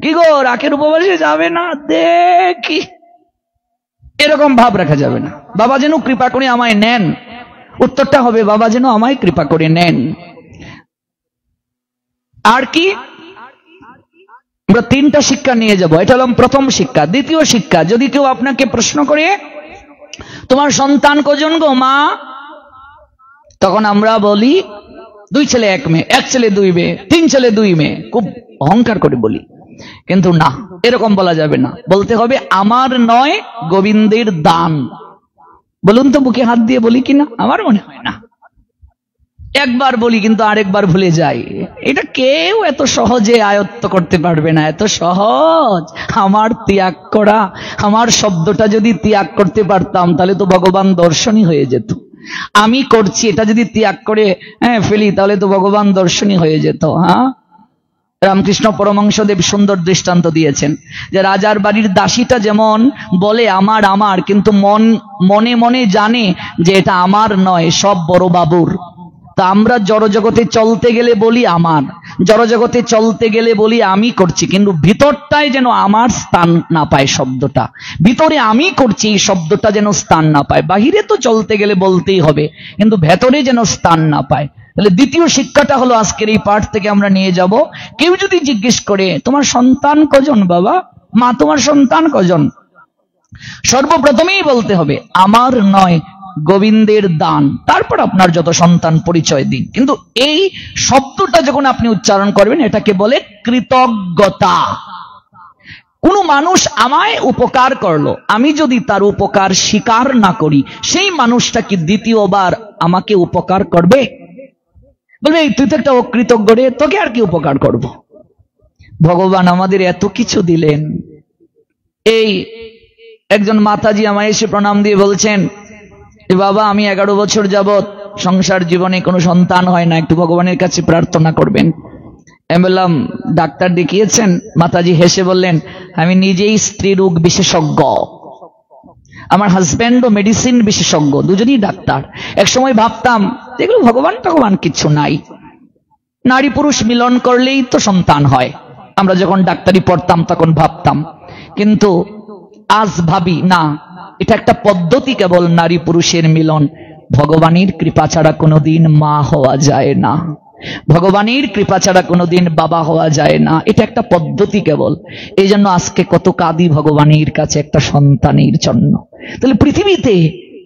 কি গো রাখের উপবাসে যাবে না? দেখি, এরকম ভাব রাখা যাবে না। বাবা যেন কৃপা করে আমায় নেন, উত্তরটা হবে বাবা যেন আমায় কৃপা করে নেন। আর কি? আমরা তিনটা শিক্ষা নিয়ে যাব। এটা হলো প্রথম শিক্ষা। দ্বিতীয় শিক্ষা, যদি কেউ আপনাকে প্রশ্ন করে তোমার সন্তান কজন গো মা, তখন আমরা বলি 2 ছেলে 1 মেয়ে, 1 ছেলে 2 মেয়ে, 3 ছেলে 2 মেয়ে, খুব অহংকার করে বলি। কিন্তু না, এরকম বলা যাবে না, বলতে হবে আমার নয় গোবিন্দের দান। বলুন তো, বুকে হাত দিয়ে বলি কিনা? আমার মনে হয় না। একবার বলি কিন্তু আরেকবার ভুলে যাই। এটা কেউ এত সহজে আয়ত্ত করতে পারবে না, এত সহজ। আমার ত্যাগ করা, আমার শব্দটা যদি ত্যাগ করতে পারতাম তাহলে তো ভগবান দর্শনই হয়ে যেত। আমি করছি এটা যদি ত্যাগ করে ফেলি তাহলে তো ভগবান দর্শনই হয়ে যেত। হ্যাঁ, রামকৃষ্ণ পরমহংসদেব সুন্দর দৃষ্টান্ত দিয়েছেন যে রাজার বাড়ির দাসীটা যেমন বলে আমার আমার, কিন্তু মনে মনে জানে যে এটা আমার নয়, সব বড় বাবুর। তা আমরা জড়জগতে চলতে গেলে বলি আমার, জড়জগতে চলতে গেলে বলি আমি করছি, কিন্তু ভিতরটায় যেন আমার স্থান না পায় শব্দটা, ভিতরে আমি করছি এই শব্দটা যেন স্থান না পায়। বাহিরে তো চলতে গেলে বলতেই হবে, কিন্তু ভেতরে যেন স্থান না পায়। তাহলে দ্বিতীয় শিক্ষাটা হলো আজকের এই পাঠ থেকে আমরা নিয়ে যাব। কেউ যদি জিজ্ঞেস করে তোমার সন্তান কজন বাবা, মা তোমার সন্তান কজন, সর্বপ্রথমেই বলতে হবে আমার নয় গোবিন্দের দান। তারপর আপনার যত সন্তান পরিচয় দিন। কিন্তু এই শব্দটা যখন আপনি উচ্চারণ করবেন এটাকে বলে কৃতজ্ঞতা। কোন মানুষ আমায় উপকার করলো, আমি যদি তার উপকার স্বীকার না করি, সেই মানুষটা কি দ্বিতীয়বার আমাকে উপকার করবে? বলবে তুই তো একটা অকৃতজ্ঞ রে, তোকে আর কি উপকার করব। ভগবান আমাদের এত কিছু দিলেন। এই একজন মাতাজি আমায় এসে প্রণাম দিয়ে বলছেন বাবা আমি 11 বছর যাবৎ সংসার জীবনে কোনো সন্তান হয় না, একটু ভগবানের কাছে প্রার্থনা করবেন। আমি বললাম ডাক্তার দেখিয়েছেন? মাতাজি হেসে বললেন আমি নিজেই স্ত্রী রোগ বিশেষজ্ঞ, আমার হাজব্যান্ডও মেডিসিন বিশেষজ্ঞ, দুজনেই ডাক্তার। এক সময় ভাবতাম এগুলো ভগবান কিছু নাই, নারী পুরুষ মিলন করলেই তো সন্তান হয়। আমরা যখন ডাক্তারি পড়তাম তখন ভাবতাম, কিন্তু আজ ভাবি না, এটা একটা পদ্ধতি, কেবল নারী পুরুষের মিলন। ভগবানের কৃপা ছাড়া কোনোদিন মা হওয়া যায় না, ভগবানের কৃপা ছাড়া কোনোদিন বাবা হওয়া যায় না, এটা একটা পদ্ধতি কেবল। এই জন্য আজকে কত কাঁদি ভগবানের কাছে একটা সন্তানের জন্য। তাহলে পৃথিবীতে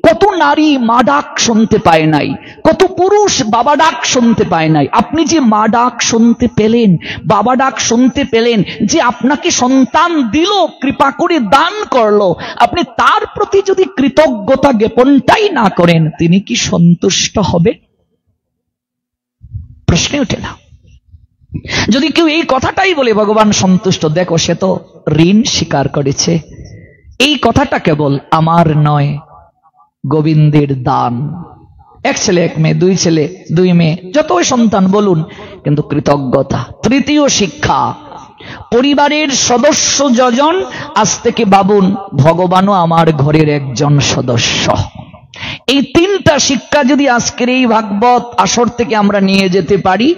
কত নারী মা ডাক শুনতে পায় নাই, কত পুরুষ বাবা ডাক শুনতে পায় নাই। আপনি যে মা ডাক শুনতে পেলেন, বাবা ডাক শুনতে পেলেন, যে আপনাকে সন্তান দিল, কৃপা করে দান করলো, আপনি তার প্রতি যদি কৃতজ্ঞতা জ্ঞাপনটাই না করেন, তিনি কি সন্তুষ্ট হবে? প্রশ্ন ওঠে না। যদি কেউ এই কথাটাই বলে ভগবান সন্তুষ্ট, দেখো সে তো ঋণ স্বীকার করেছে। এই কথাটা কেবল আমার নয় গোবিন্দের দান। 1 ছেলে 1 মেয়ে, 2 ছেলে 2 মেয়ে, যতই সন্তান বলুন, কিন্তু কৃতজ্ঞতা। তৃতীয় শিক্ষা, পরিবারের সদস্য যজন, আজ থেকে ভাবুন ভগবানও আমার ঘরের একজন সদস্য। এই 3টা শিক্ষা যদি আজকের এই ভাগবত আসর থেকে আমরা নিয়ে যেতে পারি,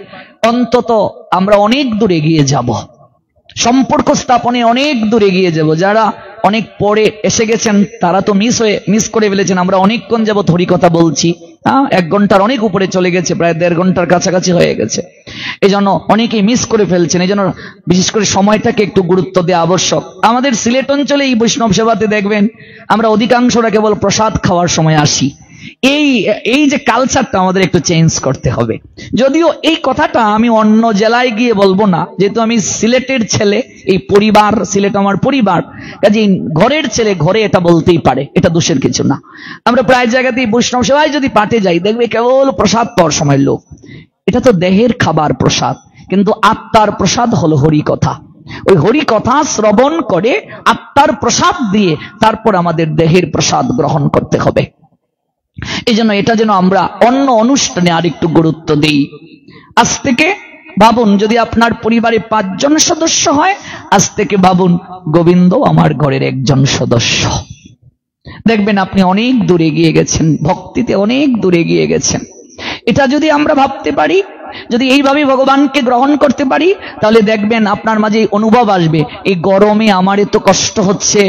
অন্তত আমরা অনেক দূরে এগিয়ে যাব, সম্পর্ক স্থাপনে অনেক দূরে এগিয়ে যাব। যারা অনেক পরে এসে গেছেন তারা তো মিস করে ফেলেছেন। আমরা অনেকক্ষণ যাবত হরিকথা বলছি, 1 ঘন্টার অনেক উপরে চলে গেছে, প্রায় 1.5 ঘন্টার কাছাকাছি হয়ে গেছে। এই জন্য অনেকেই মিস করে ফেলছেন। এই জন্য বিশেষ করে সময়টাকে একটু গুরুত্ব দেওয়া আবশ্যক। আমাদের সিলেট অঞ্চলে এই বৈষ্ণব সেবাতে দেখবেন আমরা অধিকাংশরা কেবল প্রসাদ খাওয়ার সময় আসি। এই যে কালচারটা আমাদের একটু চেঞ্জ করতে হবে। যদিও এই কথাটা আমি অন্য জেলায় গিয়ে বলবো না, যেহেতু আমি সিলেটের ছেলে, এই পরিবার সিলেট আমার পরিবার, কাজেই ঘরের ছেলে ঘরে এটা বলতেই পারে, এটা দোষের কিছু না। আমরা প্রায় জায়গাতেই বৈষ্ণব সেবায় যদি পাঠে যাই দেখবে কেবল প্রসাদ পাওয়ার সময় লোক। এটা তো দেহের খাবার প্রসাদ, কিন্তু আত্মার প্রসাদ হলো হরি কথা। ওই হরি কথা শ্রবণ করে আত্মার প্রসাদ দিয়ে তারপর আমাদের দেহের প্রসাদ গ্রহণ করতে হবে। এই জন্য এটা যেন আমরা অন্য অনুষ্ঠানে আর একটু গুরুত্ব দিই। আজ থেকে ভাবুন, যদি আপনার পরিবারে 5 জন সদস্য হয়, আজ থেকে ভাবুন গোবিন্দ আমার ঘরের একজন সদস্য। দেখবেন আপনি অনেক দূরে এগিয়ে গেছেন, ভক্তিতে অনেক দূরে এগিয়ে গেছেন। এটা যদি আমরা ভাবতে পারি, যদি এইভাবে ভগবানকে গ্রহণ করতে পারি, তাহলে দেখবেন আপনার মাঝে অনুভব আসবে, এই গরমে আমার এত কষ্ট হচ্ছে,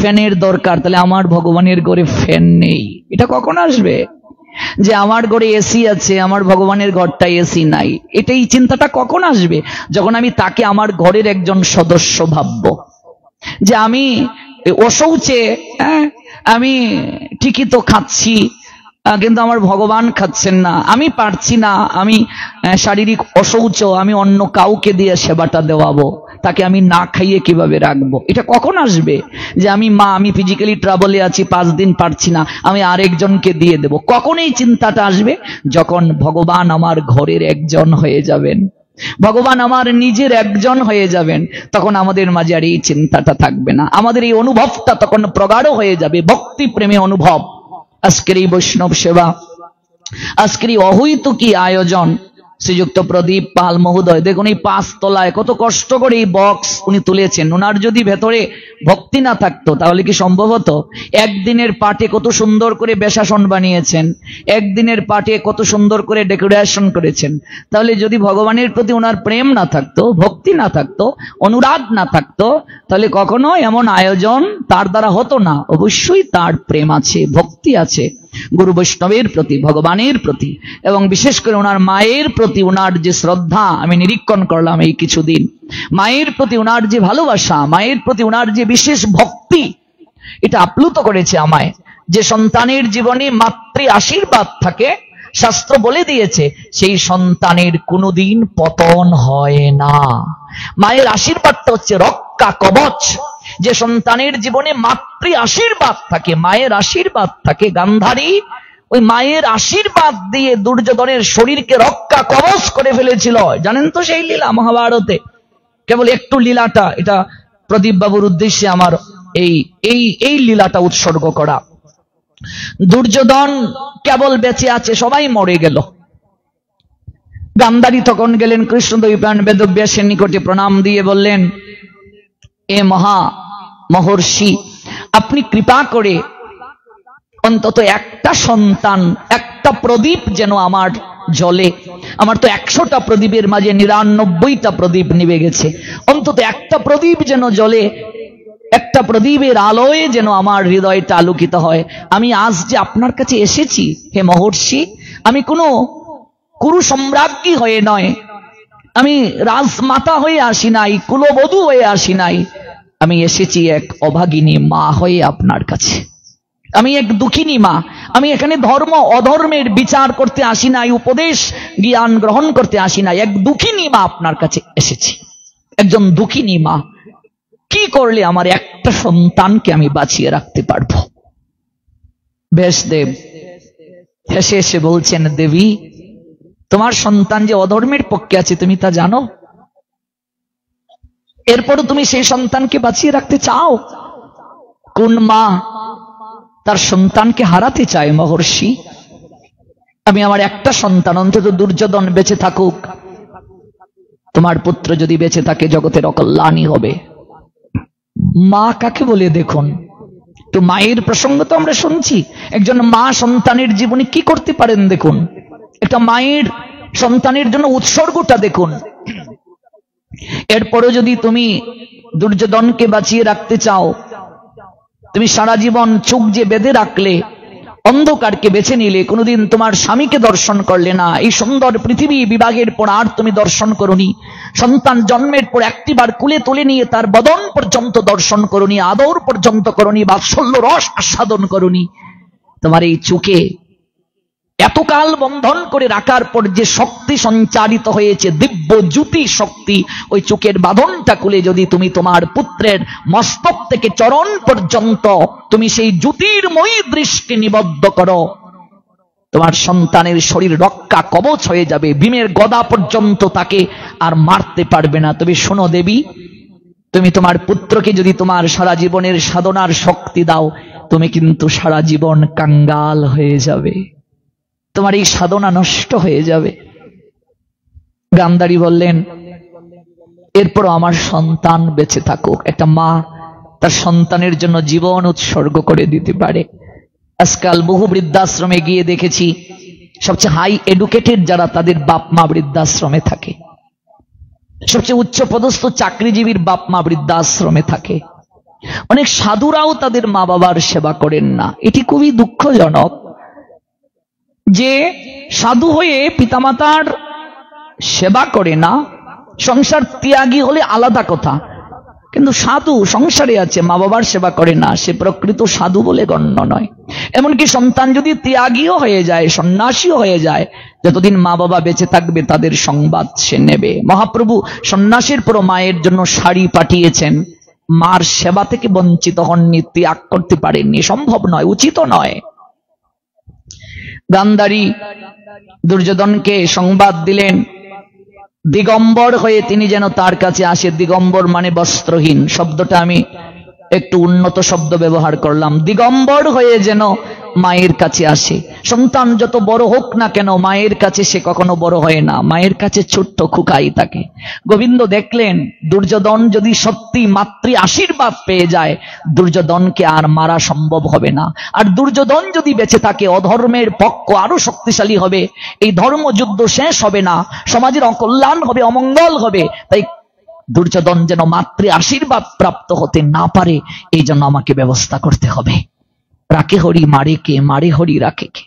ফ্যানের দরকার, তাহলে আমার ভগবানের ঘরে ফ্যান নেই। এটা কখন আসবে? যে আমার ঘরে এসি আছে, আমার ভগবানের ঘরটা এসি নাই। এই চিন্তাটা কখন আসবে? যখন আমি তাকে আমার ঘরের একজন সদস্য ভাববো। যে আমি অশৌচে, আমি ঠিকই তো খাচ্ছি, কিন্তু আমার ভগবান খাচ্ছেন না, আমি পারছি না, আমি শারীরিক অশৌচ, আমি অন্য কাউকে দিয়ে সেবাটা দেওয়াবো, তাকে আমি না খাইয়ে কিভাবে রাখবো? এটা কখন আসবে? যে আমি ফিজিক্যালি ট্রাবলে আছি, 5 দিন পারছি না, আমি আরেকজনকে দিয়ে দেব। কখন এই চিন্তাটা আসবে? যখন ভগবান আমার ঘরের একজন হয়ে যাবেন, ভগবান আমার নিজের একজন হয়ে যাবেন, তখন আমাদের মাঝে আর এই চিন্তাটা থাকবে না। আমাদের এই অনুভবটা তখন প্রগাঢ় হয়ে যাবে, ভক্তি প্রেমে অনুভব। আজকের এই বৈষ্ণব সেবা, আজকের এই অহৈতুকী আয়োজন, শ্রীযুক্ত প্রদীপ পাল মহোদয় দেখুন, এই 5 তলায় কত কষ্ট করে এই বক্স উনি তুলেছেন। ওনার যদি ভেতরে ভক্তি না থাকতো তাহলে কি সম্ভব হতো? একদিনের পাঠে কত সুন্দর করে বেশাসন বানিয়েছেন, একদিনের পাঠে কত সুন্দর করে ডেকোরেশন করেছেন। তাহলে যদি ভগবানের প্রতি ওনার প্রেম না থাকতো, ভক্তি না থাকতো, অনুরাগ না থাকতো, তাহলে কখনো এমন আয়োজন তার দ্বারা হতো না। অবশ্যই তার প্রেম আছে, ভক্তি আছে গুরু বৈষ্ণবের প্রতি, ভগবানের প্রতি, এবং বিশেষ করে ওনার মায়ের প্রতি ওনার যে শ্রদ্ধা আমি নিরীক্ষণ করলাম এই কিছুদিন। মায়ের প্রতি ওনার যে ভালোবাসা, মায়ের প্রতি ওনার যে বিশেষ ভক্তি, এটা আপ্লুত করেছে আমায়। যে সন্তানের জীবনে মাতৃ আশীর্বাদ থাকে, শাস্ত্র বলে দিয়েছে সেই সন্তানের কোনোদিন পতন হয় না। মায়ের আশীর্বাদটা হচ্ছে রক্ষা কবচ। যে সন্তানের জীবনে মাতৃ আশীর্বাদ থাকে, মায়ের আশীর্বাদ থাকে, গান্ধারী ওই মায়ের আশীর্বাদ দিয়ে দুর্যোধনের শরীরকে রক্ষা কবচ করে ফেলেছিল। জানেন তো সেই লীলা মহাভারতে? কেবল একটু লীলাটা, এটা প্রদীপ বাবুর উদ্দেশ্যে আমার এই লীলাটা উৎসর্গ করা। দুর্যোধন কেবল বেঁচে আছে, সবাই মরে গেল। গান্ধারী তখন গেলেন কৃষ্ণদ্বৈপায়ন বেদব্যাসের নিকটে, প্রণাম দিয়ে বললেন, এ মহর্ষি, আপনি কৃপা করে অন্তত একটা সন্তান, একটা প্রদীপ যেন আমার জলে। আমার তো 100টা প্রদীপের মাঝে 99টা প্রদীপ নিভে গেছে, অন্তত একটা প্রদীপ যেন জলে, একটা প্রদীপের আলোয় যেন আমার হৃদয়টা আলোকিত হয়। আমি আজ যে আপনার কাছে এসেছি হে মহর্ষি, আমি কোনো কুরু সম্রাজ্ঞী হয়ে নয়, আমি রাজমাতা হয়ে আসি নাই, কুলবধূ হয়ে আসি নাই, আমি এসেছি এক অভাগিনী মা হয়ে আপনার কাছে। আমি এক দুঃখিনী মা। আমি এখানে ধর্ম অধর্মের বিচার করতে আসি নাই, উপদেশ জ্ঞান গ্রহণ করতে আসি নাই, এক দুঃখিনী মা আপনার কাছে এসেছি, একজন দুঃখিনী মা। কি করলে আমার একটা সন্তানকে আমি বাঁচিয়ে রাখতে পারবো? ব্যাসদেব হেসে এসে বলছেন, দেবী, তোমার সন্তান যে অধর্মের পক্ষে আছে তুমি তা জানো, এরপরও তুমি সেই সন্তানকে বাঁচিয়ে রাখতে চাও? কোন মা তার সন্তানকে হারাতে চায় মহর্ষি? আমি আমার একটা সন্তান, অন্তত দুর্যোধন বেঁচে থাকুক, তোমার পুত্র যদি বেঁচে থাকে জগতের অকল্যাণই হবে। মা কাকে বলে দেখুন তো, মায়ের প্রসঙ্গ তো আমরা শুনছি। একজন মা সন্তানের জীবনে কি করতে পারেন দেখুন, একটা মায়ের সন্তানের জন্য উৎসর্গটা দেখুন। এরপরও যদি তুমি দুর্যোধনকে বাঁচিয়ে রাখতে চাও, তুমি সারা জীবন চোখ যে বেঁধে রাখলে, অন্ধকারকে বেছে নিলে, কোনোদিন তোমার স্বামীকে দর্শন করলে না, এই সুন্দর পৃথিবী বিভাগের পর আর তুমি দর্শন করনি, সন্তান জন্মের পর একটিবার কুলে তুলে নিয়ে তার বদন পর্যন্ত দর্শন করনি, আদর পর্যন্ত করনি, বাৎসল্য রস আস্বাদন করনি, তোমার এই চোখে এতকাল বন্ধন করে রাখার পর যে শক্তি সঞ্চারিত হয়েছে, দিব্য জ্যোতি শক্তি, ওই চোখের বাঁধনটা খুলে যদি তুমি তোমার পুত্রের মস্তক থেকে চরণ পর্যন্ত তুমি সেই জ্যোতির্ময়ী দৃষ্টি নিবদ্ধ করো, তোমার সন্তানের শরীর রক্ষা কবচ হয়ে যাবে, ভীমের গদা পর্যন্ত তাকে আর মারতে পারবে না। তবে শোনো দেবী, তুমি তোমার পুত্রকে যদি তোমার সারা জীবনের সাধনার শক্তি দাও, তুমি কিন্তু সারা জীবন কাঙ্গাল হয়ে যাবে, তোমার এই সাধনা নষ্ট হয়ে যাবে। গান্ধারী বললেন, এরপর আমার সন্তান বেঁচে থাকুক। একটা মা তার সন্তানের জন্য জীবন উৎসর্গ করে দিতে পারে। আজকাল বহু বৃদ্ধাশ্রমে গিয়ে দেখেছি, সবচেয়ে হাই এডুকেটেড যারা, তাদের বাপ মা বৃদ্ধাশ্রমে থাকে। সবচেয়ে উচ্চ পদস্থ চাকরিজীবীর বাপ মা বৃদ্ধাশ্রমে থাকে। অনেক সাধুরাও তাদের মা বাবার সেবা করেন না। এটি খুবই দুঃখজনক। যে সাধু হয়ে পিতামাতার সেবা করে না, সংসার ত্যাগী হলে আলাদা কথা, কিন্তু সাধু সংসারে আছে মা বাবার সেবা করে না, সে প্রকৃত সাধু বলে গণ্য নয়। এমনকি সন্তান যদি ত্যাগীও হয়ে যায়, সন্ন্যাসীও হয়ে যায়, যতদিন মা বাবা বেঁচে থাকবে তাদের সংবাদ সে নেবে। মহাপ্রভু সন্ন্যাসীর পর মায়ের জন্য শাড়ি পাঠিয়েছেন, মার সেবা থেকে বঞ্চিত হননি, ত্যাগ করতে পারেননি, সম্ভব নয়, উচিত নয়। গান্ধারী দুর্যোধনকে সংবাদ দিলেন, দিগম্বর হয়ে তিনি যেন তার কাছে আসে। দিগম্বর মানে বস্ত্রহীন, শব্দটা আমি একটু উন্নত শব্দ ব্যবহার করলাম। দিগম্বর হয়ে যেন মায়ের কাছে আসে। সন্তান যত বড় হোক না কেন মায়ের কাছে সে কখনো বড় হয় না, মায়ের কাছে ছোট্ট খুকাই থাকে। গোবিন্দ দেখলেন দুর্যোধন যদি সত্যি মাতৃ আশীর্বাদ পেয়ে যায়, দুর্যোধনকে আর মারা সম্ভব হবে না। আর দুর্যোধন যদি বেঁচে থাকে, অধর্মের পক্ষ আরো শক্তিশালী হবে, এই ধর্মযুদ্ধ শেষ হবে না, সমাজের অকল্যাণ হবে, অমঙ্গল হবে। তাই দুর্যোধন যেন মাতৃ আশীর্বাদ প্রাপ্ত হতে না পারে, এই জন্য আমাকে ব্যবস্থা করতে হবে। রাখে হরি মারে কে, মারে হরি রাখে কে।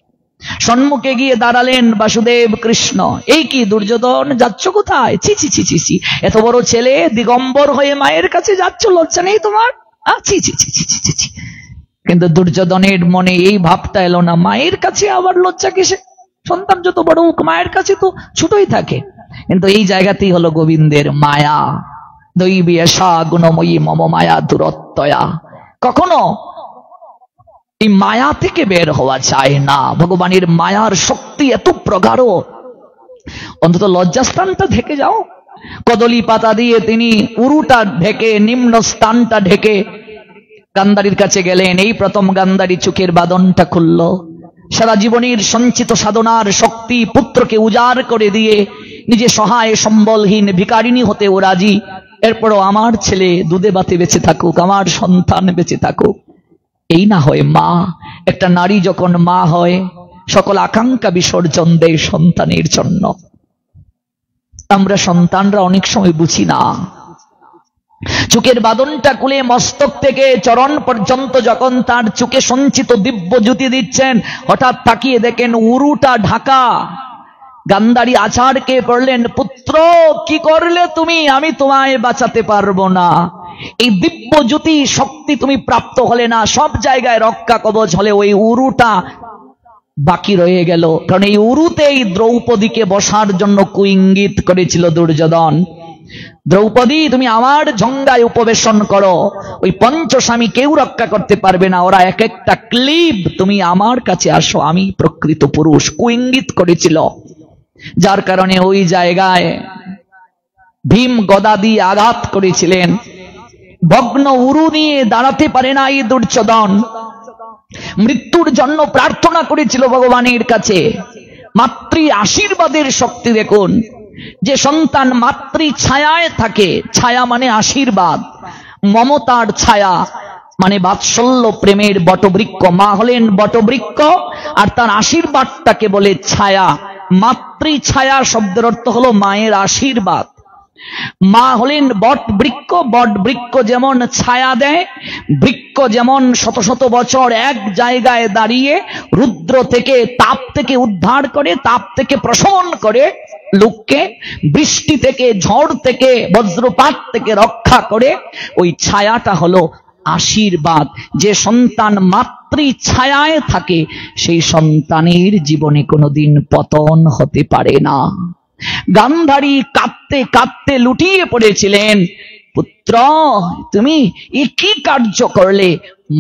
সম্মুখে গিয়ে দাঁড়ালেন বাসুদেব কৃষ্ণ। এই কি দুর্যোধন, যাচ্ছ কোথায়? ছি ছি ছি ছি ছি, এত বড় ছেলে দিগম্বর হয়ে মায়ের কাছে যাচ্ছ, লজ্জা নেই তোমার? ছি ছি ছি ছি ছি ছি। কিন্তু দুর্যোধনের মনে এই ভাবটা এলো না, মায়ের কাছে আবার লজ্জা কিসে? সন্তান যত বড় হোক মায়ের কাছে তো ছোটই থাকে। কিন্তু এই জায়গাতেই হলো গোবিন্দের মায়া। দৈবী এষা গুণময়ী মম মায়া দুরত্যয়া। কখনো এই মায়া থেকে বের হওয়া যায় না। ভগবানের মায়ার শক্তি এত প্রগাঢ়, অন্তত লজ্জাস্থানটা ঢেকে যাও। কদলী পাতা দিয়ে তিনি উরুটা ঢেকে, নিম্ন স্থানটা ঢেকে গান্ধারীর কাছে গেলেন। এই প্রথম গান্ধারী চোখের বাঁধনটা খুলল। সারা জীবনের সঞ্চিত সাধনার শক্তি পুত্রকে উজাড় করে দিয়ে নিজে সহায় সম্বলহীন ভিখারিণী হতে ও রাজি। এরপরও আমার ছেলে দুধে ভাতে বেঁচে থাকুক, আমার সন্তান বেঁচে থাকুক। এই না হয় মা। একটা নারী যখন মা হয়, সকল আকাঙ্ক্ষা বিসর্জন দেয় সন্তানের জন্য। আমরা সন্তানরা অনেক সময় বুঝি না। চোখের বাঁধনটা খুলে মস্তক থেকে চরণ পর্যন্ত যখন তার চোখে সঞ্চিত দিব্য জ্যোতি দিচ্ছেন, হঠাৎ তাকিয়ে দেখেন উরুটা ঢাকা। গান্ধারী আচারকে পড়লেন, পুত্র কি করলে তুমি? আমি তোমায় বাঁচাতে পারবো না। এই দিব্য জ্যোতি শক্তি তুমি প্রাপ্ত হলে না, সব জায়গায় রক্ষা কবচ হলে ওই উরুটা বাকি রয়ে গেল। কারণ এই উরুতেই দ্রৌপদীকে বসার জন্য কুইঙ্গিত করেছিল দুর্যোধন। দ্রৌপদী তুমি আমার ঝঙ্গায় উপবেশন করো, ওই পঞ্চস্বামী কেউ রক্ষা করতে পারবে না, ওরা এক একটা ক্লিব, তুমি আমার কাছে আসো, আমি প্রকৃত পুরুষ, কুইঙ্গিত করেছিল। যার কারণে ওই জায়গায় ভীম গদা দিয়ে আঘাত করেছিলেন। ভগ্ন উরু নিয়ে দাঁড়াতে পারে না এই দুর্যোধন, মৃত্যুর জন্য প্রার্থনা করেছিল ভগবানের কাছে। মাতৃ আশীর্বাদের শক্তি দেখুন। যে সন্তান মাতৃ ছায়ায় থাকে, ছায়া মানে আশীর্বাদ, মমতার ছায়া মানে বাৎসল্য প্রেমের বটবৃক্ষ। মা হলেন বটবৃক্ষ আর তার আশীর্বাদটাকে বলে ছায়া। মাতৃ ছায়া শব্দের অর্থ হলো মায়ের আশীর্বাদ। মা হলেন বট বৃক্ষ। বট বৃক্ষ যেমন ছায়া দেয়, বৃক্ষ যেমন শত শত বছর এক জায়গায় দাঁড়িয়ে রুদ্র থেকে, তাপ থেকে উদ্ধার করে, তাপ থেকে প্রশমন করে লোককে, বৃষ্টি থেকে, ঝড় থেকে, বজ্রপাত থেকে রক্ষা করে, ওই ছায়াটা হলো আশীর্বাদ। যে সন্তান মাতৃ ছায়ায় থাকে, সেই সন্তানের জীবনে কোনোদিন পতন হতে পারে না। গান্ধারী কাঁদতে কাঁদতে লুটিয়ে পড়েছিলেন, পুত্র তুমি এ কি কার্য করলে?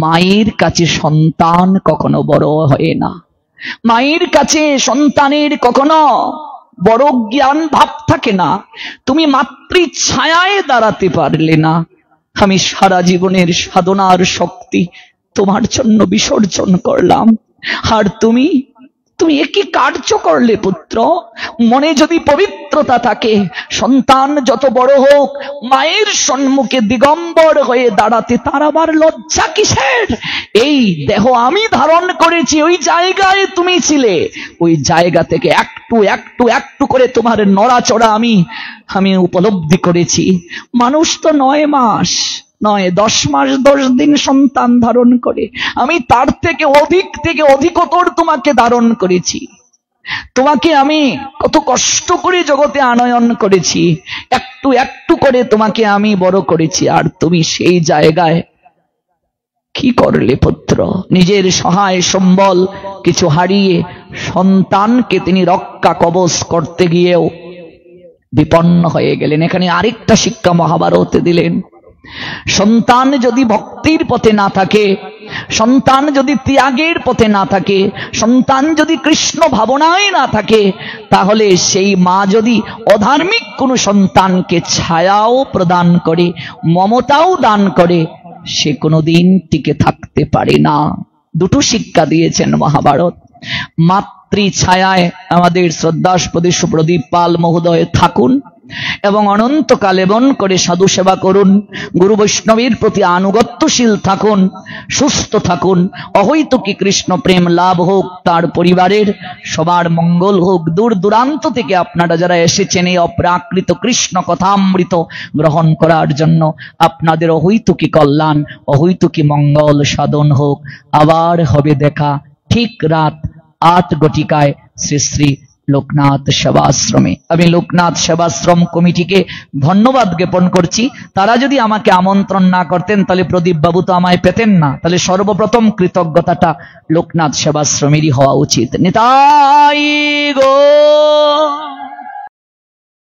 মায়ের কাছে সন্তান কখনো বড় হয় না, মায়ের কাছে সন্তানের কখনো বড় জ্ঞান ভাব থাকে না। তুমি মাতৃ ছায়ায় দাঁড়াতে পারলে না, আমি সারা জীবনের সাধনার শক্তি তোমার জন্য বিসর্জন করলাম, আর তুমি একই কার্য করলে পুত্র। মনে যদি পবিত্রতা থাকে, সন্তান যত বড় হোক মায়ের সম্মুখে দিগম্বর হয়ে দাঁড়াতে তার আবার লজ্জা কিসের? এই দেহ আমি ধারণ করেছি, ওই জায়গায় তুমি ছিলে, ওই জায়গা থেকে একটু একটু একটু করে তোমার নড়াচড়া আমি উপলব্ধি করেছি। মানুষ তো 9 মাস নয়, 10 মাস 10 দিন সন্তান ধারণ করে, আমি তার থেকে অধিকতর তোমাকে ধারণ করেছি। তোমাকে আমি কত কষ্ট করে জগতে আনয়ন করেছি, একটু একটু করে তোমাকে আমি বড় করেছি, আর তুমি সেই জায়গায় কি করলে পুত্র? নিজের সহায় সম্বল কিছু হারিয়ে সন্তানকে তিনি রক্ষা কবচ করতে গিয়েও বিপন্ন হয়ে গেলেন। এখানে আরেকটা শিক্ষা মহাভারতে দিলেন। সন্তান যদি ভক্তির পথে না থাকে, সন্তান যদি ত্যাগের পথে না থাকে, সন্তান যদি কৃষ্ণ ভাবনায় না থাকে, তাহলে সেই মা যদি অধার্মিক কোনো সন্তানকে ছায়াও প্রদান করে, মমতাও দান করে, সে কোনোদিন টিকে থাকতে পারে না। দুটো শিক্ষা দিয়েছেন মহাভারত। মাতৃ ছায়ায় আমাদের শ্রদ্ধাস্পদে সুপ্রদীপ পাল মহোদয় থাকুন এবং অনন্তকাল এমন করে সাধু সেবা করুন, গুরু বৈষ্ণবের প্রতি আনুগত্যশীল থাকুন, সুস্থ থাকুন, অহৈতুকী কৃষ্ণ প্রেম লাভ হোক, তার পরিবারের সবার মঙ্গল হোক। দূর দূরান্ত থেকে আপনারা যারা এসেছেন এই অপ্রাকৃত কৃষ্ণ কথামৃত গ্রহণ করার জন্য, আপনাদের অহৈতুকী কল্যাণ, অহৈতুকী মঙ্গল সাধন হোক। আবার হবে দেখা ঠিক রাত 8 ঘটিকায় শ্রী শ্রী লোকনাথ সেবাশ্রমে। আমি লোকনাথ সেবাশ্রম কমিটিকে ধন্যবাদ জ্ঞাপন করছি। তারা যদি আমাকে আমন্ত্রণ না করতেন তাহলে প্রদীপ বাবু তো আমায় পেতেন না। তাহলে সর্বপ্রথম কৃতজ্ঞতাটা লোকনাথ সেবাশ্রমেরই হওয়া উচিত। নিতাই গো।